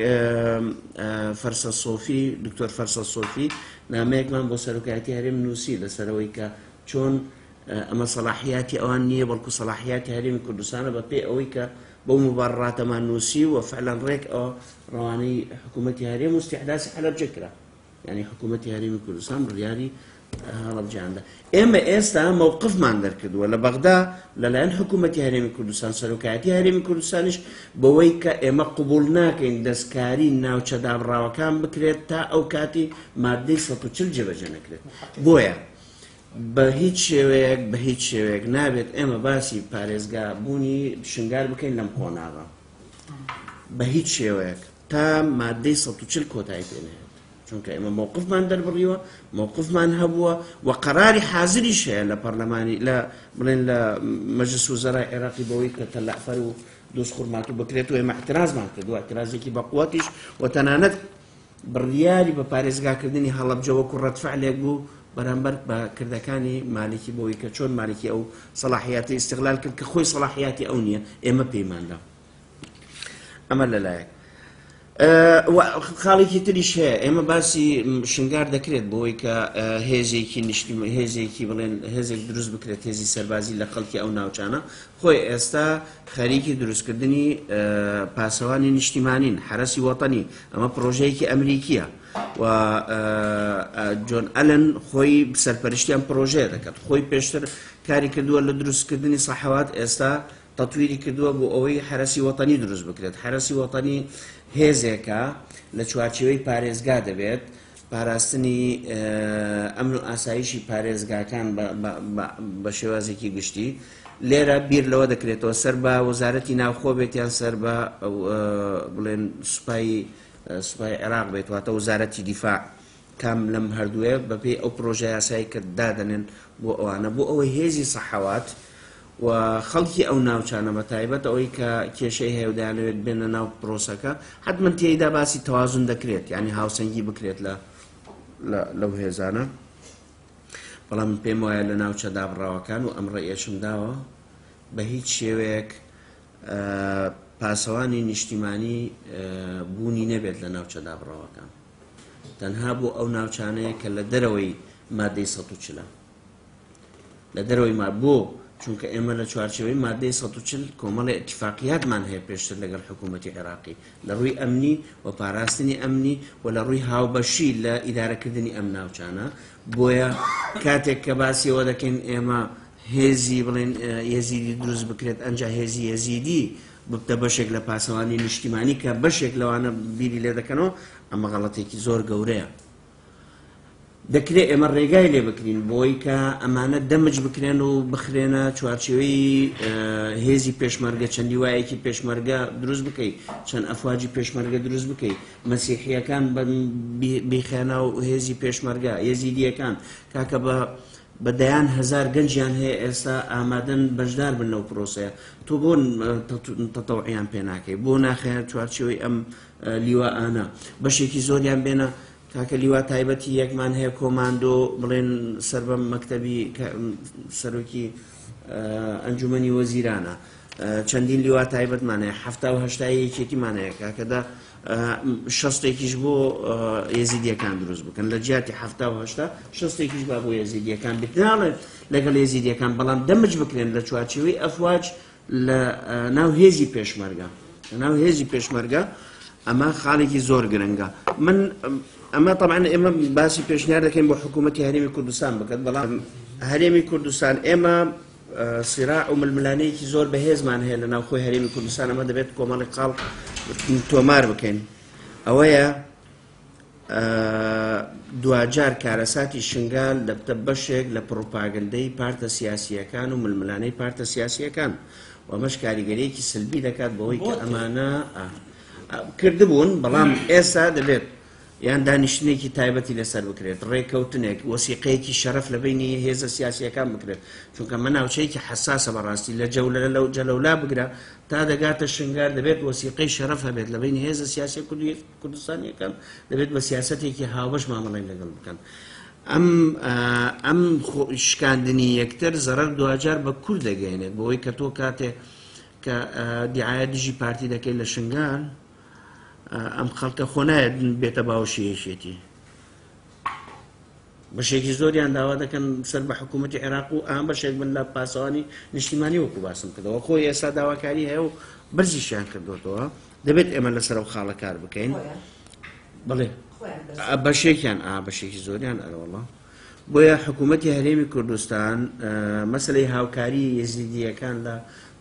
فەرسە سۆفی دکتۆر فەرسە سۆفی نامەیەکمان بۆ سەرۆکایەتی هەرێم نووسی لەسەرەوەی کە چۆن ئەمە سەلاحیاتی ئەوان نییە بەڵکو سەلاحیاتی هەرێمی کوردستانە بە پێی ئەوەی کە بەو مبارڕاتەمان نووسی و فعلەن ڕێک ئەوە ڕەوانەی حکوومەتی هەرێم و استیحداسی حەلەبجە کرا یعنی حکوومەتی هەرێمی کوردستان بڕیاری هەڵەبجەیاندا ئێمە ئێستا مووقفمان دەرکردووە لە بەغدا لەلایەن حکوومەتی هەرێمی کوردستان سەرۆکایەتی هەرێمی کوردستانیش بەوەی کە ئێمە قبول ناکەین دەستکاری ناوچە دابڕاوەکان بکرێت تا ئەو کاتی مادەی 140 جێبەجێ نەکرێت بۆیە بە هیچ شێوەیەک نابێت ئێمە باسی پارێزگا بوونی شنگار بکەین لەم کۆناغا بە هیچ شێوەیەک تا مادەی 140 کۆتایی پێنێت چونکە ئێمە مووقفمان دەربڕیوە مووقفمان هەبووە و قەراری حازریش هەیە لە پەرلەمانی بڵێن لە مەجلس وزەرای عێراقی بەوەی کە تەلعفەر و دۆست خورماتوو بکرێت و ئێمە احترازمان کردووە احترازێکی بەقووەتیش و تەنانەت بڕیاری بە پارێزگاکردنی هەڵەبجە وەکو ڕەتفعلێک بوو بەرامبەر بە کردەکانی مالکی بۆی کە چۆن مالکی ئەو سەلاحیاتی ئیستیغلال کرد کە خۆی سەلاحیاتی ئەو نییە ئێمە پەیماندا ئەمە لەلایەک خاڵێکی تریش هەیە ئێمە باسی شنگار دەکرێت بۆی کە هێزێکی بڵێن هێزێک دروست بکرێت هێزی سەربازی لە خەڵکی ئەو ناوچانە خۆی ئێستا خەریکی دروستکردنی پاسەوانی نیشتیمانین حرەسی وەتەنی ئەمە پرۆژەیەکی ئەمریکیە و جۆن ئەلن خۆی سەرپەرشتیان پرۆژەیە دەکات خۆی پێشتر کاری کردووە لە دروستکردنی سەحەوات ئێستا تەطویری کردووە بۆ ئەوەی حرەسی وەتەنی دروست بکرێت حرەسی وەتەنی هێزێکە لە چوارچێوەی پارێزگا دەبێت پاراستنی ئەمن و ئاسایشی پارێزگاکان بە شێوازێکی گشتی لێرە بیر لەوە دەکرێتەوە سەر بە وەزارەتی ناوخۆ بێت یان سەر بە بڵێن سوپای عێراق بێت واتە وەزارەتی دیفاع کام لەم هەردووە بەپێی ئەو پرۆژە یاسایی کە دادەنێن بۆ ئەوانە بۆ ئەوەی هێزی سەحەوات و خەڵکی ئەو ناوچانە بە تایبەت ئەوەی کە کێشەی هەیە و دەیانەوێت بێنە ناو پرۆسەکە حتمەن تێیدا باسی تەوازن دەکرێت یعنی هاوسەنگی بکرێت لەو هێزانە بەڵام پێم وایە لە ناوچە دابڕاوەکان و ئەم ڕێئێشم داوە بە هیچ شێوەیەک پاسەوانی نیشتیمانی بوونی نەبێت لە ناوچە دابڕاوەکان تەنها بۆ ئەو ناوچانەیە کە لە دەرەوەی مادەی 140 لە دەرەوەی بۆ چونکە ئێمە لە چوارچێوەی مادەی 140 کۆمەڵی ئەتیفاقیاتمان هەیە پێشتر لەگەڵ حکوومەتی عێراقی لە ڕووی ئەمنی و پاراستنی ئەمنی و لە ڕووی هاوبەشی لە ئیدارەکردنی ئەم ناوچانە بۆیە کاتێک کە باسیەوە دەکەین ئێمە هێزی بڵێن یەزیدی دروست بکرێت ئەنجا هێزی یەزیدی ببتە بەشێک لە پاسەوانی نیشتیمانی کە بەشێک لەوانە بیری لێ دەکەنەوە ئەمە غەڵەتێکی زۆر گەورەیە دەکرێت ئێمە ڕێگای لێ بکرین بۆی کە ئەمانە دەمج بکرێن و بخرێنە چوارچێوەی هێزی پێشمەرگە چەندی وایەکی پێشمەرگە دروست بکەیت چەند ئەفواجی پێشمەرگە دروست بکەیت مەسیحیەکان بیخێنە و هێزی پێشمەرگە یەزیدیەکان کاکە بەدەیان هەزار گەنجیان هەیە ئێستا ئامادەن بەشدار بن لەو پرۆسەیە تۆ بۆ تەتەوعیان پێ ناکەی بۆ ناخێنە چوارچێوەی ئەم لیواانە بەشێکی زۆریان بێنە کاکە لیوا تایبەتی یەکمان هەیە کۆماندۆ بڵێن سەر بە مەکتەبی سەرۆکی ئەنجومەنی وەزیرانە چەندین لیوا تایبەتمان هەیە 78 یەکێکیمان هەیە کاکەدا 60ێکیش بۆ یەزیدیەکان دروست بکەن لە جیاتی 78 60ێکیش با بۆ یەزیدیەکان بتناڵێت لەگەڵ یەزیدیەکان بەڵام دەمج بکرێن لە چوارچێوەی ئەفواج لە ناو هێزی پێشمەرگە ناو هێزی پێشمەرگە ئەمە خاڵێکی زۆر گرنگە من ئەمە طبعا ئێمە باسی پێشنیار دەکەین بۆ حکوومەتی هەرێمی کوردستان بکات بەڵام هەرێمی کوردستان ئێمە سیراع و ململانەیەکی زۆر بەهێزمان هەیە لە ناوخۆی هەرێمی کوردستان ئەمە دەبێت کۆمەڵی قاڵ تۆمار بکەین ئەوەیە دوجار کارەساتی شنگال دەبتە بەشێک لە پڕۆپاگەندەی پارتە سیاسیەکان و ململانەی پارتە سیاسیەکان و ئەمەش کاریگەریەکی سلبی دەکات بەوەی کە ئەمانە کردبوون بەڵام ئێستا دەبێت یان دانیشتنێکی تایبەتی لەسەر بکرێت ڕێککەوتنێک وەسیقەیەکی شەرەف لە بینی هێزە سیاسیەکان بکرێت چونکە من ناوچەیەکی حساسە بەڕاستی لە جەلەولا بگرە تا دەگاتە شنگار دەبێت وەسیقەی شەرەف هەبێت لە بینی هێزە سیاسی کوردستانیەکان دەبێت بە سیاسەتێکی هاوبەش مامەڵی لەگەڵ بکەن ئەم شکاندنی یەکتر زەرەر دوجار بە کورد دەگەێنێت بۆەوەی کە تۆ کاتێ کە دیعاە دژی پارتی دەکەی لە شنگان ئەم خەڵکە خۆنایەت بێتە باوەشیەشێتی بەشێکی زۆریان داوا دەکەن سەر بە حکوومەتی عێراق و ئەم بەشێک من لە پاسەوانی نیشتیمانی وەکو باسم کردەوە خۆی ئێستا داواکاری هەیە و بەرزیشیان کردوتەوە دەبێت ئێمە لەسەر و خاڵە کار بکەین بڵێ بەشێکیان بەشێکی زۆریان ئەرەوەڵە بۆیە حکوومەتی هەرێمی کوردستان مەسلەی هاوکاری یەزیدیەکان لە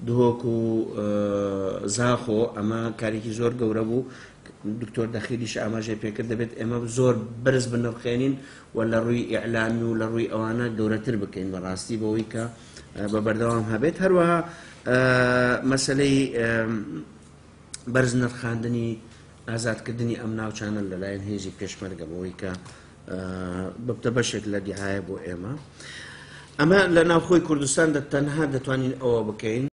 دهۆک و زاخۆ ئەمە کارێکی زۆر گەورە بوو دکتۆر دەخیلیش ئاماژەی پێکرد دەبێت ئێمە زۆر بەرز بنرخێنین و لە ڕووی ئیعلامی و لە ڕووی ئەوانە گەورەتر بکەین بەڕاستی بەوەی کە بە بەردەوام هەبێت هەروەها مەسلەی بەرز نرخاندنی ئازادکردنی ئەم ناوچانە لەلایەن هێزی پێشمەرگە بەوەی کە ببتە بەشێک لە دیعاە بۆ ئێمە ئەمە لە ناوخۆی کوردستان تەنها دەتوانین ئەوە بکەین